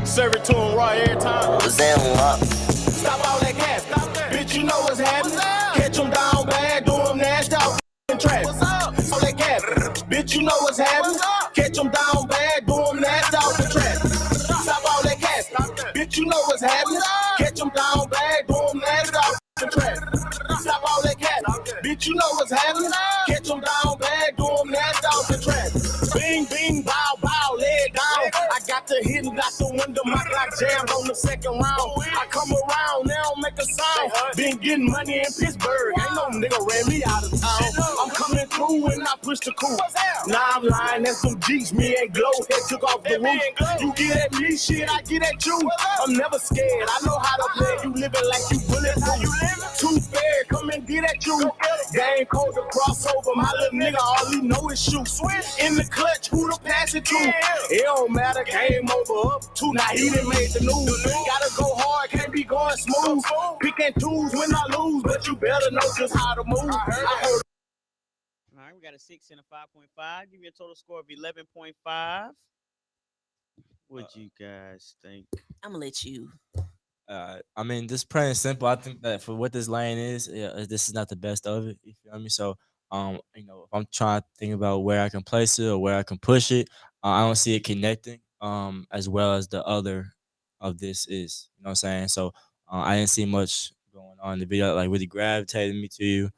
Serve it to him raw every time. Stop all that gas. Stop that. Bitch, you know what's happening. Catch him down bad, do him nasty out in traffic. What's up? All that gas. Bitch, you know what's happening. Catch him down bad, do him nasty out in traffic. Stop all that gas. Bitch, you know what's happening. Catch him down bad, do him nasty out in traffic. Stop all that gas. Bitch, you know what's happening. Catch him down bad, do him nasty out in traffic. Bing, bing, bow, bow, lay down. I got the hidden out the window, my clock jammed on the second round. I come around, they don't make a sound. Been getting money in Pittsburgh, ain't no nigga ran me out of town. I'm coming through and I push the coupe. Nah, I'm lying, that's some G's, me and Glow head took off the roof. You get at me, shit, I get at you. I'm never scared, I know how to play. You living like you bulletproof. Too fair, come and get at you. Game code to crossover, my little nigga, all he know is shoot. In the clutch, who to pass it to? It don't matter, game over, up two, now he done made the news. Gotta go hard, can't be going smooth. Pick and choose when I lose, but you better know just how to move. I heard. All right, we got a 6 and a 5.5. Give me a total score of 11.5. What you guys think? I'm gonna let you. I mean, just plain and simple. I think that for what this lane is, yeah, this is not the best of it. You feel me? So, you know, if I'm trying to think about where I can place it or where I can push it, I don't see it connecting, as well as the other of this is. You know what I'm saying? So, I didn't see much going on in the video like really gravitated me to you.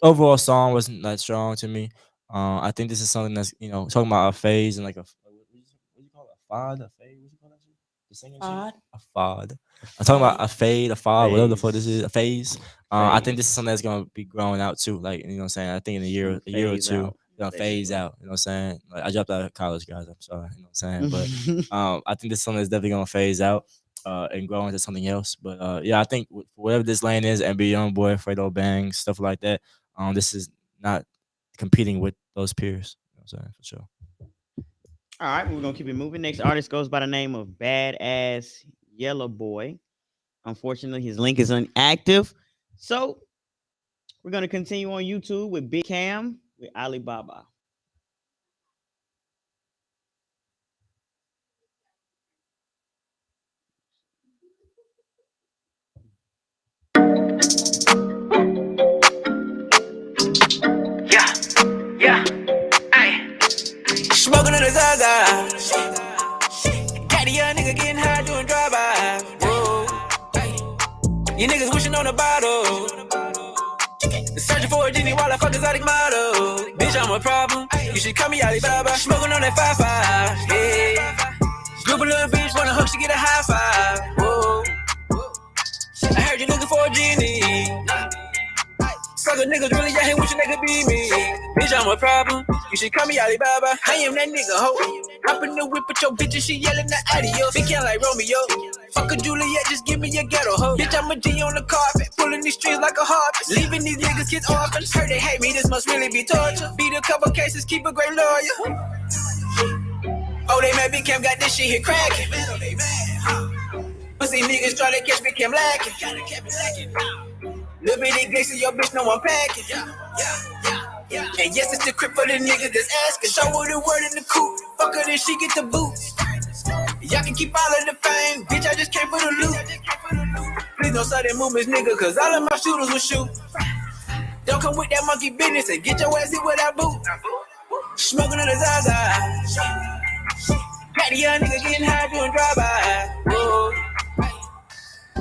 Overall song wasn't that strong to me. I think this is something that's, you know, talking about a phase and like what do you call it? A fad, a phase? What do you call that shit? The singing shit? A fad. I'm talking about a fade, a fad, whatever the fuck this is, a phase. I think this is something that's gonna be growing out too. Like, you know what I'm saying? I think in a year or two, phase out. You know what I'm saying? Like, I dropped out of college, guys. I'm sorry. You know what I'm saying? But I think this song is definitely gonna phase out and grow into something else. But yeah, I think whatever this lane is, NBA YoungBoy, Fredo Bang, stuff like that. This is not competing with those peers. You know what I'm saying? For sure. All right, we're gonna keep it moving. Next artist goes by the name of Badass Yellow Boy. Unfortunately, his link is inactive. So we're gonna continue on YouTube with Big Cam with Alibaba. Yeah, ayy. Smoking in the Zaza. Got the young nigga getting high doing drive-by. Whoa, ayy. You niggas wishing on a bottle. Searching for a genie while I fuck exotic model. Bitch, I'm a problem. You should call me Alibaba. Smoking on that 5-5. Yeah. Group of little bitch wanna hook, she get a high five. Whoa. I heard you looking for a genie. Sucker niggas really out here wishing they could be me. Bitch, I'm a problem. You should call me Alibaba. I am that nigga, ho. Hop in the whip with your bitch and she yelling the adios. Big can like Romeo. Fuck a Juliet, just give me a ghetto, ho. Bitch, I'm a G on the carpet. Pulling these streets like a harvest. Leaving these niggas kids orphans. Heard they hate me, this must really be torture. Beat a couple cases, keep a great lawyer. Oh, they mad Big Cam got this shit here cracking. Pussy niggas try to catch Big Cam lacking. Little bitty glitzy, your bitch know I'm packing. And yes, it's the crib for the niggas that's asking. Show her the word in the coupe. Fuck her, then she get the boot. Y'all can keep all of the fame. Bitch, I just came for the loot. Please don't sudden movements, nigga, cause all of my shooters will shoot. Don't come with that monkey business and get your ass hit with that boot. Smoking on the Zaza. Got the young nigga getting high doing drive-by. Whoa.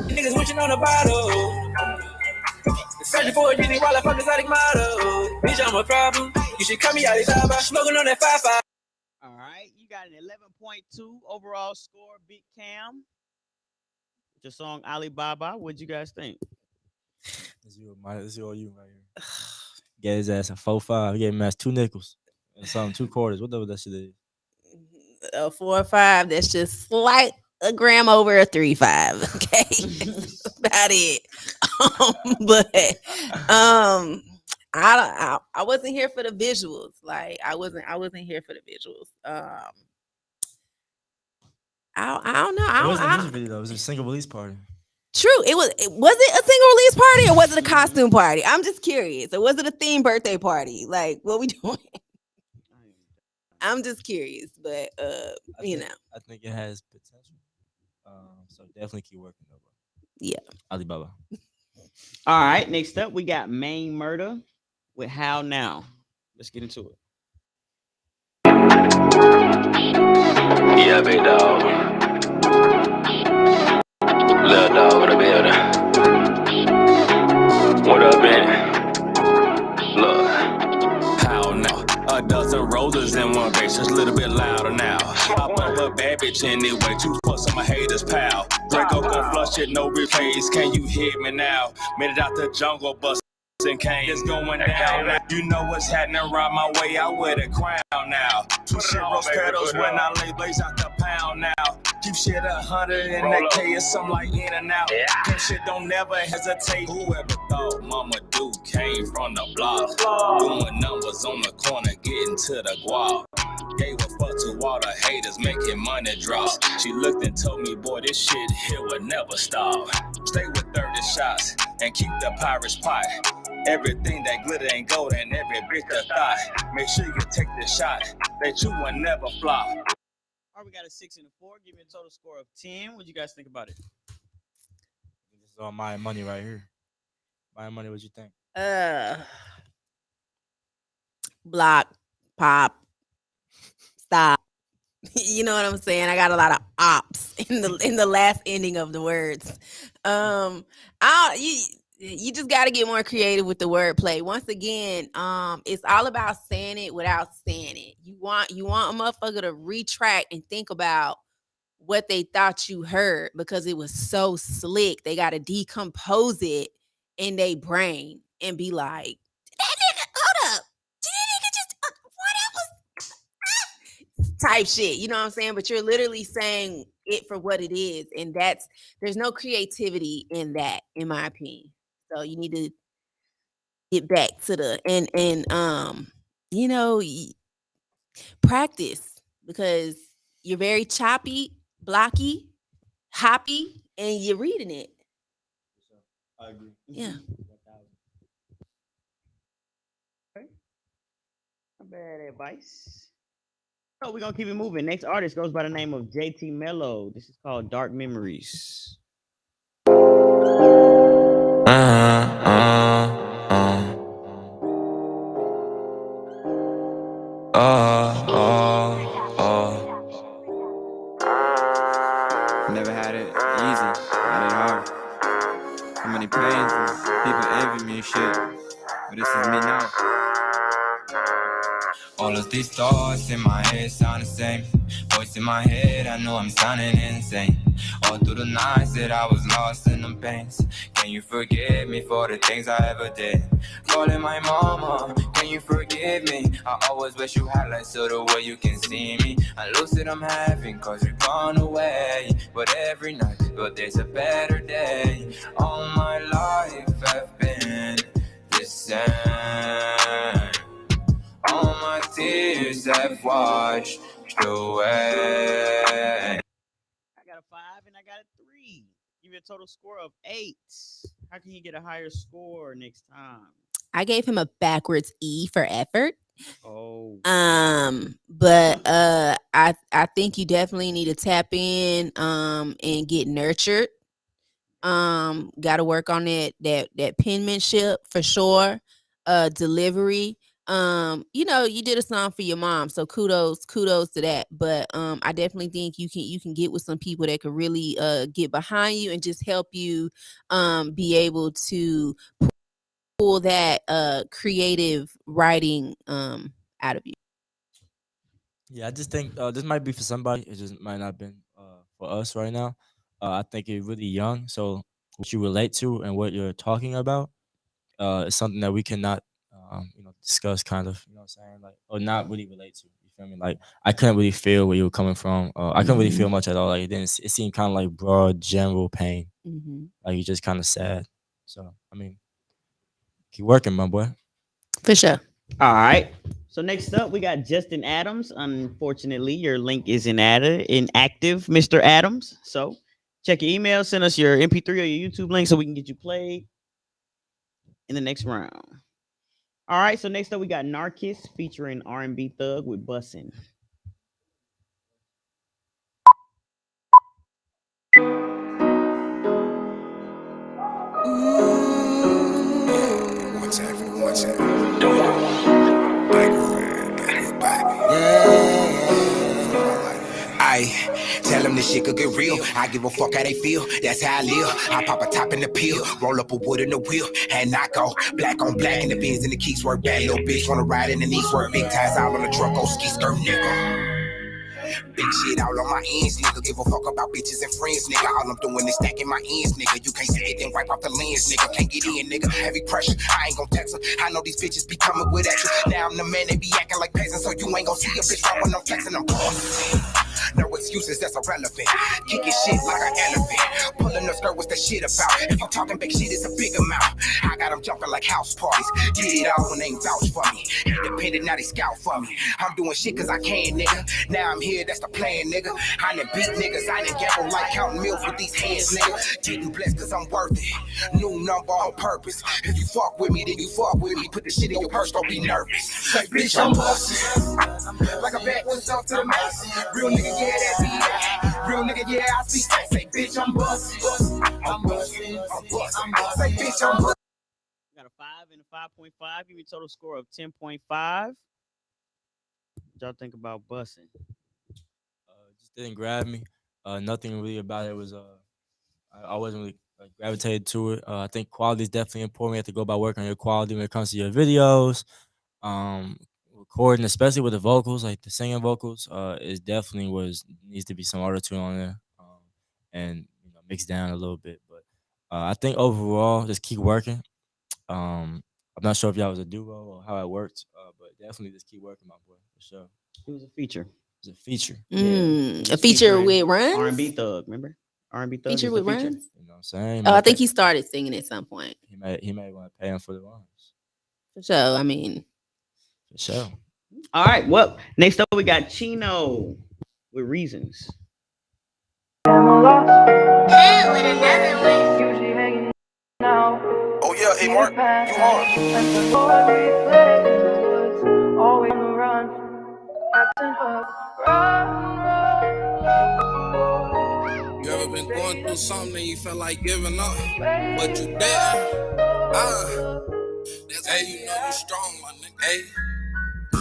Niggas wishing on a bottle. Searching for a genie while I fuck exotic model. Bitch, I'm a problem. You should call me Alibaba. Smoking on that 5-5. All right, you got an 11.2 overall score, Big Cam. With your song Alibaba. What'd you guys think? This is all you right here. Get his ass a 4-5. Get him ass 2 nickels. And something 2 quarters. Whatever that shit is. 4 or 5. That's just slight a gram over a 3.5. Okay, that's about it. I wasn't here for the visuals. Like I wasn't here for the visuals. I don't know. It wasn't a music video though. It was a single release party. True. Was it a single release party or was it a costume party? I'm just curious. Or was it a theme birthday party? Like what we doing? I'm just curious, but you know. I think it has potential. So definitely keep working over. Yeah. Alibaba. All right, next up we got Main Murder with How Now. Let's get into it. Yeah, big dog. Little dog in the building. What up, man? Look. How now? A dozen roses in one vase, just a little bit louder now. Pop up a bad bitch anyway, too for some haters, pal. Draco gon' flush it, no replays. Can you hear me now? Made it out the jungle, bust and came. It's going down. You know what's happening around my way. I wear the crown now. 2 shit rose petals when I lay blaze out the pound now. Keep shit 100 in the K, it's something like in and out. That shit don't never hesitate. Whoever thought Mama Dude came from the block, doing numbers on the corner, getting to the guap. Gave a fuck to all the haters, making money drop. She looked and told me, boy, this shit here would never stop. Stay with 30 shots and keep the pirate's pot. Everything that glitter ain't gold and every bitch a thought. Make sure you take the shot that you will never flop. All right, we got a 6 and a 4. Give me a total score of 10. What do you guys think about it? This is all my money right here. My money, what you think? Block, pop, stop. You know what I'm saying? I got a lot of ops in the last ending of the words. You just got to get more creative with the wordplay. Once again, it's all about saying it without saying it. You want a motherfucker to retract and think about what they thought you heard because it was so slick. They got to decompose it in their brain and be like, that nigga, hold up. Did that nigga just type shit. You know what I'm saying? But you're literally saying it for what it is, and there's no creativity in that, in my opinion. So you need to get back to the you know, practice, because you're very choppy, blocky, hoppy, and you're reading it. I agree. Yeah. Not bad advice. So we're gonna keep it moving. Next artist goes by the name of JT Mello. This is called Dark Memories. Never had it easy, had it hard. So many pains and people envy me and shit. But this is me now. All of these thoughts in my head sound the same. Voice in my head, I know I'm sounding insane. All through the nights that I was lost in them pains. Can you forgive me for the things I ever did? Calling my mama, can you forgive me? I always wish you had lights so the way you can see me. I lucid I'm having cause we run away. But every night, but there's a better day. All my life I've been the same. All my tears have washed away. I got a 5 and I got a 3. Give you a total score of 8. How can you get a higher score next time? I gave him a backwards E for effort. Oh. But I think you definitely need to tap in and get nurtured. Got to work on that penmanship for sure. Delivery. You know, you did a song for your mom, so kudos to that. But I definitely think you can get with some people that could really get behind you and just help you be able to pull that creative writing out of you. Yeah, I just think this might be for somebody. It just might not been for us right now. I think you're really young, so what you relate to and what you're talking about is something that we cannot, discuss. Kind of, you know what I'm saying, like, or not really relate to. You feel me? Like, I couldn't really feel where you were coming from. I couldn't really feel much at all. Like, it didn't. It seemed kind of like broad, general pain. Like, you're just kind of sad. So, I mean, keep working, my boy. For sure. All right. So next up, we got Justin Adams. Unfortunately, your link is inactive, Mr. Adams. So check your email, send us your MP3 or your YouTube link so we can get you played in the next round. All right. So next up, we got Narcissist featuring R&B Thug with Bussin'. I tell them this shit could get real. I give a fuck how they feel. That's how I live. I pop a top in the pill, roll up a wood in the wheel, and I go black on black in the bins and the keys work bad. Little bitch wanna ride in the knees work big ties all on the truck. Oh, ski skirt nigga. Big shit all on my ends, nigga. Give a fuck about bitches and friends, nigga. All I'm doing is stacking my ends, nigga. You can't see it, then wipe off the lens, nigga. Can't get in, nigga. Heavy pressure, I ain't gon' text her. I know these bitches be coming with action. Now I'm the man, they be acting like peasants, so you ain't gon' see a bitch right when I'm texting them. No excuses, that's irrelevant. Kicking shit like an elephant. Pulling the skirt, what's that shit about? If you talking big shit, it's a big amount. I got them jumping like house parties. Did it all when they ain't vouch for me. Independent, now they scout for me. I'm doing shit cause I can, nigga. Now I'm here, that's the plan, nigga. I done beat niggas, I done gamble like counting meals with these hands, nigga. Getting blessed cause I'm worth it. New number on purpose. If you fuck with me, then you fuck with me. Put the shit in your purse, don't be nervous. Say, bitch, I'm bustin'. Like a backwoods off to the max. Real nigga, yeah, that be that. Real nigga, yeah, I speak that. Say, bitch, I'm bustin'. I'm bustin'. I'm bustin'. Say, bitch, I'm bustin'. Got a 5 and a 5.5. Give me a total score of 10.5. What y'all think about Bussin'? Just didn't grab me. Nothing really about it was I wasn't really gravitated to it. I think quality is definitely important. You have to go about working on your quality when it comes to your videos. Recording, especially with the vocals, like the singing vocals, is definitely needs to be some auto-tune on there, and mixed down a little bit. But I think overall, just keep working. I'm not sure if y'all was a duo or how it worked, but definitely just keep working, my boy, for sure. It was a feature. It's a feature. A feature with Runs? R&B Thug, remember? R&B Thug Feature with Runs? You know what I'm saying? Oh, I think he started singing at some point. He may want to pay him for the runs. For sure. I mean, for sure. All right. Well, next up we got Chino with Reasons. Oh yeah, hey Mark, you hard. Always on the run, Captain Hook. You ever been going through something and you felt like giving up, but you didn't? That's how you know you're strong, my nigga. Hey.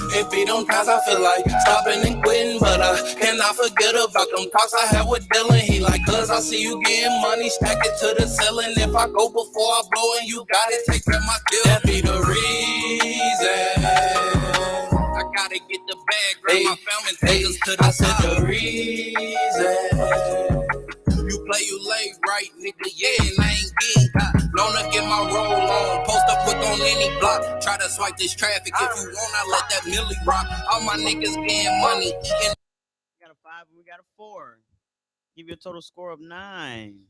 It be them times I feel like stopping and quitting, but I cannot forget about them talks I had with Dylan. He like, cuz I see you getting money, stack it to the ceiling. If I go before I blow and you got it, take care of my deal. That be the reason I gotta get the bag, grab my family, take us to the side. The reason you play, you lay right, nigga, yeah, and I ain't getting caught. Known to get my roll on, post up, put on any block. Try to swipe this traffic, if you want, I let that milli rock. All my niggas getting money, eating. We got a 5 and we got a 4. Give you a total score of 9.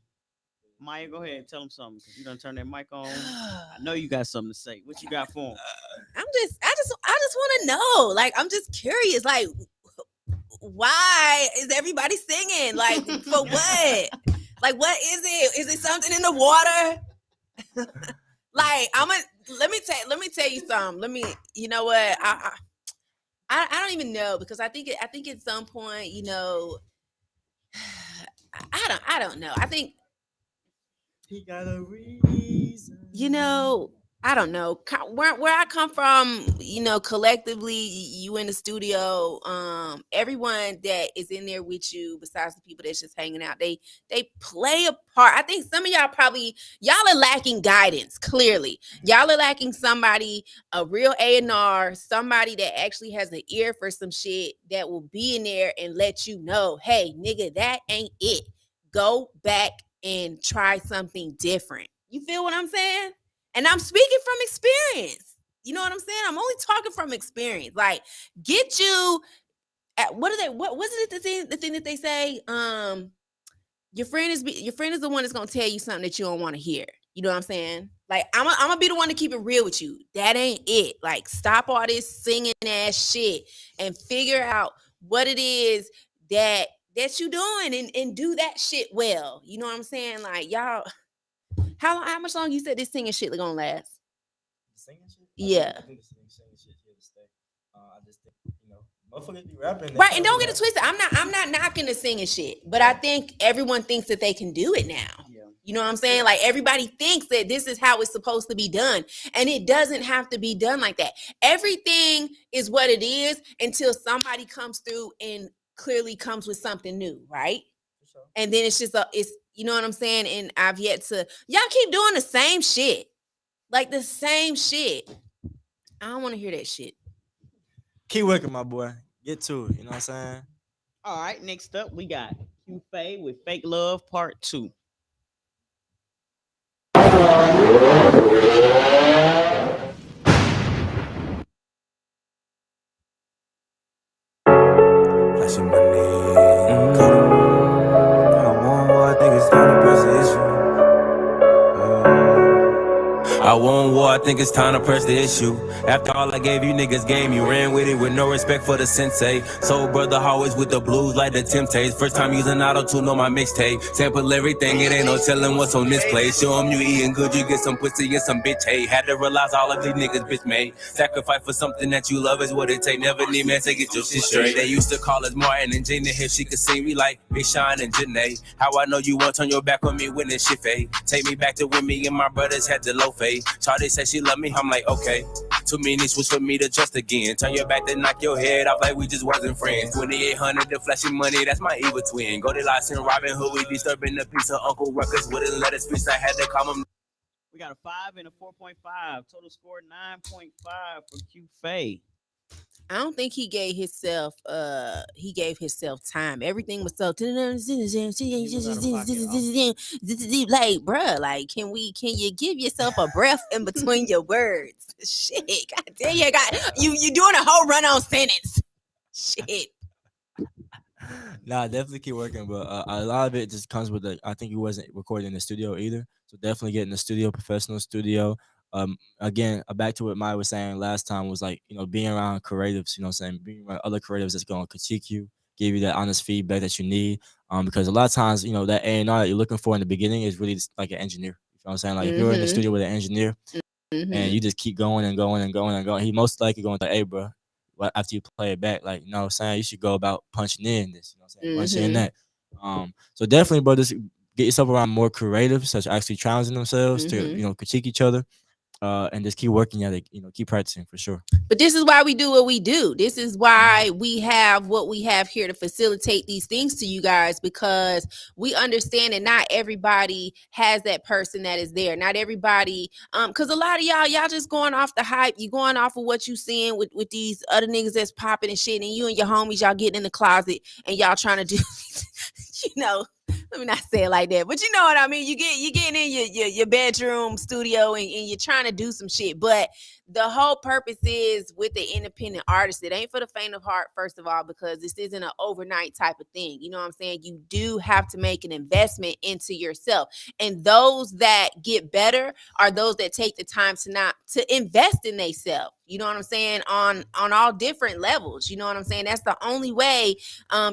Maya, go ahead and tell them something, because you done turn that mic on. I know you got something to say. What you got for them? I just want to know. Like, I'm just curious. Like, why is everybody singing? Like, for what? Like, what is it? Is it something in the water? Like, let me tell you something. You know what? I don't even know, because I think at some point, you know, I don't know. I think he got a reason. You know, I don't know where I come from. You know, collectively, you in the studio, everyone that is in there with you, besides the people that's just hanging out, they play a part. I think some of y'all are lacking guidance. Clearly, y'all are lacking somebody, a real A&R, somebody that actually has an ear for some shit that will be in there and let you know, hey, nigga, that ain't it. Go back and try something different. You feel what I'm saying? And I'm speaking from experience. You know what I'm saying? I'm only talking from experience. Like, get you at what wasn't it the thing that they say? Your friend is the one that's gonna tell you something that you don't want to hear. You know what I'm saying? Like, I'm gonna be the one to keep it real with you. That ain't it. Like, stop all this singing ass shit and figure out what it is that you doing and do that shit well. You know what I'm saying? Like, y'all, how much longer you said this singing shit gonna last? Singing shit? Yeah. I think the singing shit here to stay. I just think, you know, motherfuckers be rapping. Right, and don't get it twisted. I'm not knocking the singing shit, but I think everyone thinks that they can do it now. Yeah. You know what I'm saying? Like, everybody thinks that this is how it's supposed to be done, and it doesn't have to be done like that. Everything is what it is until somebody comes through and clearly comes with something new, right? Sure. And then it's just you know what I'm saying? And I've yet to, y'all keep doing the same shit. Like, the same shit. I don't want to hear that shit. Keep working, my boy. Get to it. You know what I'm saying? All right. Next up, we got Q Faye with Fake Love Part 2. Flashing money. I want war, I think it's time to press the issue. After all I gave you niggas game, you ran with it with no respect for the sensei. Soul brother always with the blues like the Temptates. First time using auto-tune on my mixtape. Sample everything, it ain't no telling what's on this plate. Show them you eating good, you get some pussy and some bitch hate. Had to realize all of these niggas bitch made. Sacrifice for something that you love is what it take. Never need man to get your shit straight. They used to call us Martin and Gina if she could see me like Big Sean and Janae. How I know you won't turn your back on me when this shit fade. Take me back to when me and my brothers had the low fade. Charlie said she love me, I'm like, okay. Too many switch for me to trust again. Turn your back to knock your head off like we just wasn't friends. 2800 the flashing money, that's my evil twin. Go to Lots and Robin Hood, we disturbing the piece of Uncle Ruckus. Wouldn't let us speak, I had to call him. We got a 5 and a 4.5. Total score 9.5 for Q Faye. I don't think he gave himself time. Everything was so like, bruh, like, can you give yourself a breath in between your words? Shit, god damn, you doing a whole run-on sentence. Shit. Nah, definitely keep working, but a lot of it just comes with I think he wasn't recording in the studio either, so definitely get in the studio, professional studio. Again, back to what Maya was saying last time was like, being around creatives, what I'm saying, being around other creatives that's gonna critique you, give you that honest feedback that you need. Because a lot of times, that A&R that you're looking for in the beginning is really just like an engineer. You know what I'm saying? Like if you're in the studio with an engineer and you just keep going and going and going and going, he most likely going to, hey, bro, after you play it back, like, what I'm saying, you should go about punching in this, what I'm saying, punching in that. So definitely, bro, just get yourself around more creatives that's actually challenging themselves to, critique each other. And just keep working at it, keep practicing for sure. But this is why we do what we do. This is why we have what we have here to facilitate these things to you guys, because we understand that not everybody has that person that is there. Not everybody, because a lot of y'all just going off the hype. You going off of what you seeing with these other niggas that's popping and shit, and you and your homies, y'all getting in the closet and y'all trying to do, let me not say it like that, but you know what I mean. You getting in your bedroom studio and you're trying to do some shit. But the whole purpose is with the independent artist, it ain't for the faint of heart, first of all, because this isn't an overnight type of thing. You know what I'm saying? You do have to make an investment into yourself. And those that get better are those that take the time to invest in themselves. You know what I'm saying? On all different levels. You know what I'm saying? That's the only way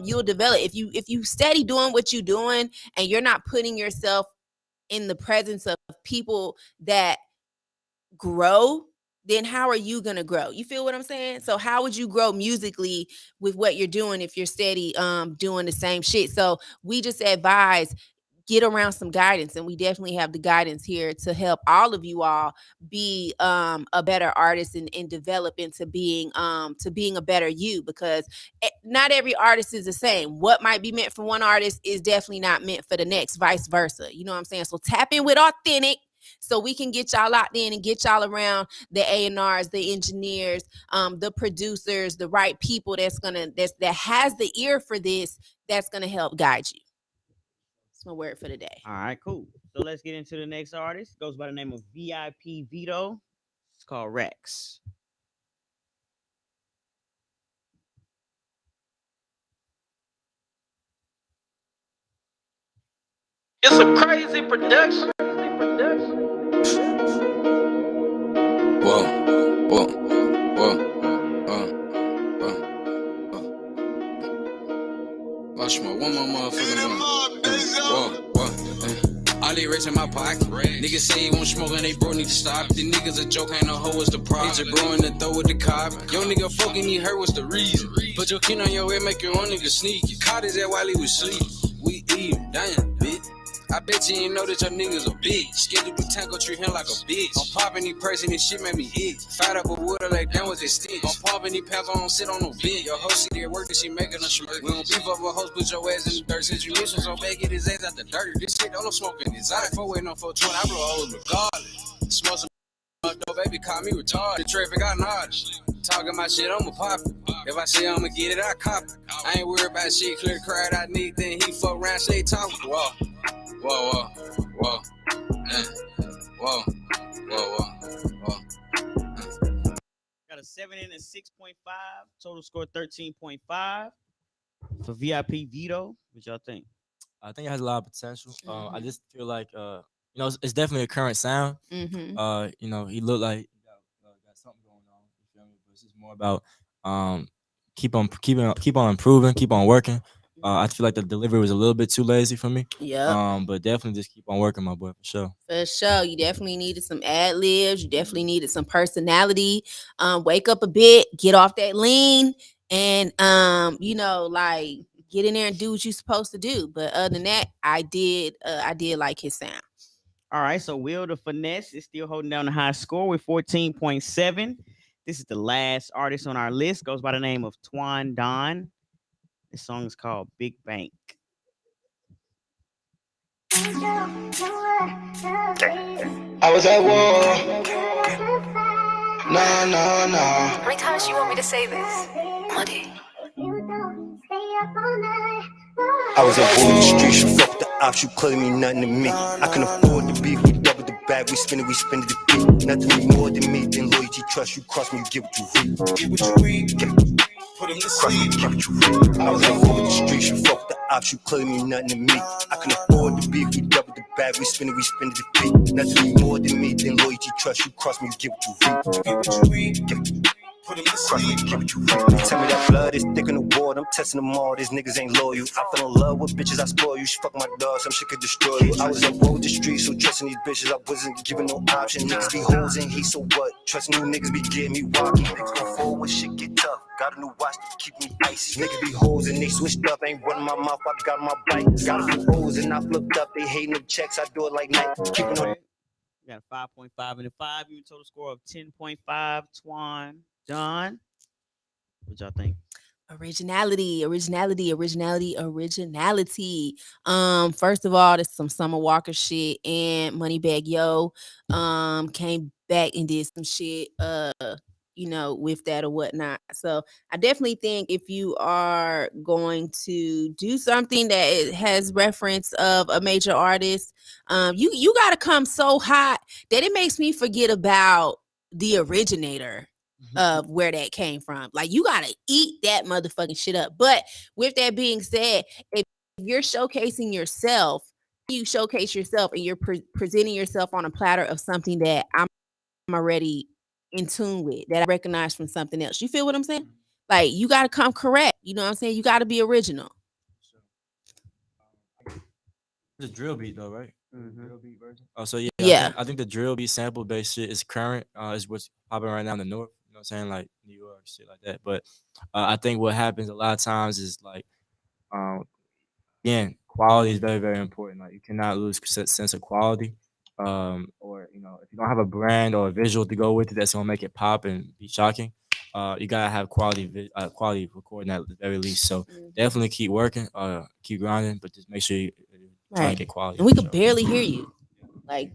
you'll develop. If you steady doing what you're doing and you're not putting yourself in the presence of people that grow, then how are you going to grow? You feel what I'm saying? So how would you grow musically with what you're doing if you're steady doing the same shit? So we just advise, get around some guidance, and we definitely have the guidance here to help all of you all be a better artist and develop into being a better you, because not every artist is the same. What might be meant for one artist is definitely not meant for the next, vice versa. You know what I'm saying? So tap in with authentic, so we can get y'all locked in and get y'all around the A&Rs, the engineers, the producers, the right people that has the ear for this, that's gonna help guide you. That's my word for the day. All right, cool. So let's get into the next artist. Goes by the name of VIP Vito. It's called Rex. It's a crazy production. Watch my one more motherfucking all they rich in my pocket. Niggas say he won't smoke and they bro need to stop. The niggas a joke, ain't no hoe, what's the problem? It's a bro in the throw with the cop. Yo nigga fucking need her, what's the reason? Put your kin on your head, make your own nigga sneak. You caught his ass while he was sleep. We eat him, damn, bitch. I bet you ain't know that your niggas a bitch. Scared to be tango, treat him like a bitch. I'm popping these person, this shit made me itch. Fight up a water like down with his stitch. I'm popping these pants, I don't sit on no bench. Your hoe see at work and she making a smirk. We don't beef up with hoes, put your ass in the dirt. Since you mission so bad, get his ass out the dirt. This shit don't smoking this. I ain't 4 no 420, I blow hoes regardless. Smoke some dope, baby, call me retarded. The traffic, I nod. Talking my shit, I'ma pop it. If I say I'ma get it, I cop it. I ain't worried about shit, clear crowd, I need, then he fuck around, say talk. Whoa. Whoa. Got a 7 and a 6.5. Total score 13.5 for VIP Vito. What y'all think? I think it has a lot of potential. I just feel like it's definitely a current sound. He looked like he got something going on. You feel me? But it's just more about keep on improving, keep on working. I feel like the delivery was a little bit too lazy for me. Yeah. But definitely just keep on working, my boy, for sure. For sure. You definitely needed some ad libs. You definitely needed some personality. Wake up a bit, get off that lean, and like get in there and do what you're supposed to do. But other than that, I did like his sound. All right, so Will the Finesse is still holding down the high score with 14.7. This is the last artist on our list. Goes by the name of Twan Don. This song is called Big Bank. I was at war. Nah. How many times do you want me to say this? Money. I was at war in the streets, you fuck the ops, you calling me nothing to me. I can afford the beef, we double the bag, we spend it the beat. Nothing more than me than loyalty, trust, you cross me, you get what you read. put him to sleep. I was up over the streets, you fuck the ops, you clearly mean nothing to me. I can afford the beef, we double the bag, we spend it the beat. Nothing more than me, than loyalty, trust, you cross me, you get what you reap. Get what you eat. Put him to sleep. Get what you reap. They tell me that blood is thick in the water, I'm testing them all, these niggas ain't loyal. I fell in love with bitches, I spoil you, she fuck my dog, some shit could destroy you. I was up over the streets, so trusting these bitches, I wasn't giving no option. Niggas be hoes in heat, so what? Trusting you niggas be getting me walking. Niggas go forward when shit get tough. Got a new watch to keep me icy. Niggas be hoes and they switched up. Ain't running my mouth, I got my bite. Got a few hoes and I flipped up. They hating them checks, I do it like night. Keeping on. We got a 5.5 and a 5. Even total score of 10.5. Twan, John, what y'all think? Originality. First of all, this is some Summer Walker shit, and Moneybagg Yo came back and did some shit with that or whatnot. So I definitely think if you are going to do something that has reference of a major artist, you gotta come so hot that it makes me forget about the originator of where that came from. Like, you gotta eat that motherfucking shit up. But with that being said, if you're showcasing yourself, you showcase yourself and you're presenting yourself on a platter of something that I'm already in tune with, that I recognize from something else. You feel what I'm saying? Like, you gotta come correct. You know what I'm saying? You gotta be original. The drill beat though, right? Drill beat version. Oh, so yeah. Yeah. I think the drill beat sample based shit is current. Is what's popping right now in the north. You know what I'm saying? Like New York, shit like that. But I think what happens a lot of times is like, again, quality is very, very important. Like, you cannot lose sense of quality. Or if you don't have a brand or a visual to go with it that's gonna make it pop and be shocking, you gotta have quality recording at the very least. So definitely keep working, keep grinding, but just make sure you try to get quality. And we could barely hear you. Like,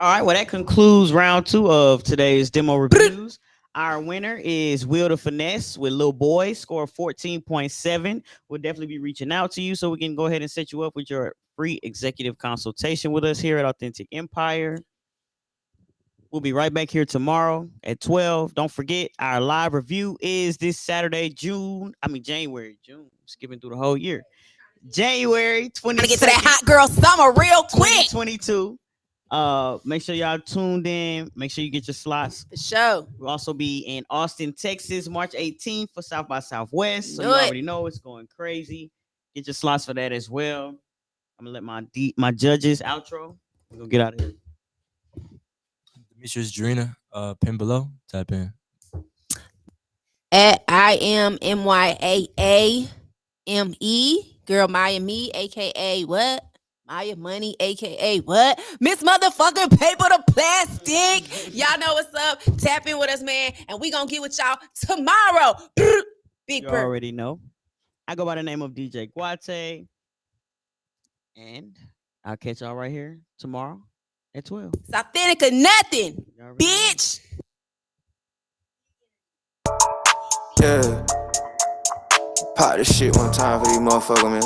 all right, well, that concludes round 2 of today's demo reviews. Our winner is Will the Finesse with Lil Boy, score 14.7. We'll definitely be reaching out to you so we can go ahead and set you up with your free executive consultation with us here at Authentic Empire. We'll be right back here tomorrow at 12. Don't forget, our live review is this Saturday, January, skipping through the whole year. January 22nd. Gotta get to that hot girl summer real quick. 2022. Make sure y'all tuned in. Make sure you get your slots. The show. We'll also be in Austin, Texas, March 18th for South by Southwest. So Do you it. already know it's going crazy. Get your slots for that as well. I'm gonna let my judges outro. We're gonna get out of here. Demitrius Drina, pin below. Type in. At I am MYAAME, girl Myaa Me, aka what? Myaa Money, aka what? Miss Motherfucking Paper the Plastic. Y'all know what's up. Tap in with us, man, and we gonna get with y'all tomorrow. Big You bird. already know. I go by the name of DJ GUATE, and I'll catch y'all right here tomorrow at 12. It's authentic or nothing, bitch. Yeah. Pop this shit one time for these motherfuckers, man.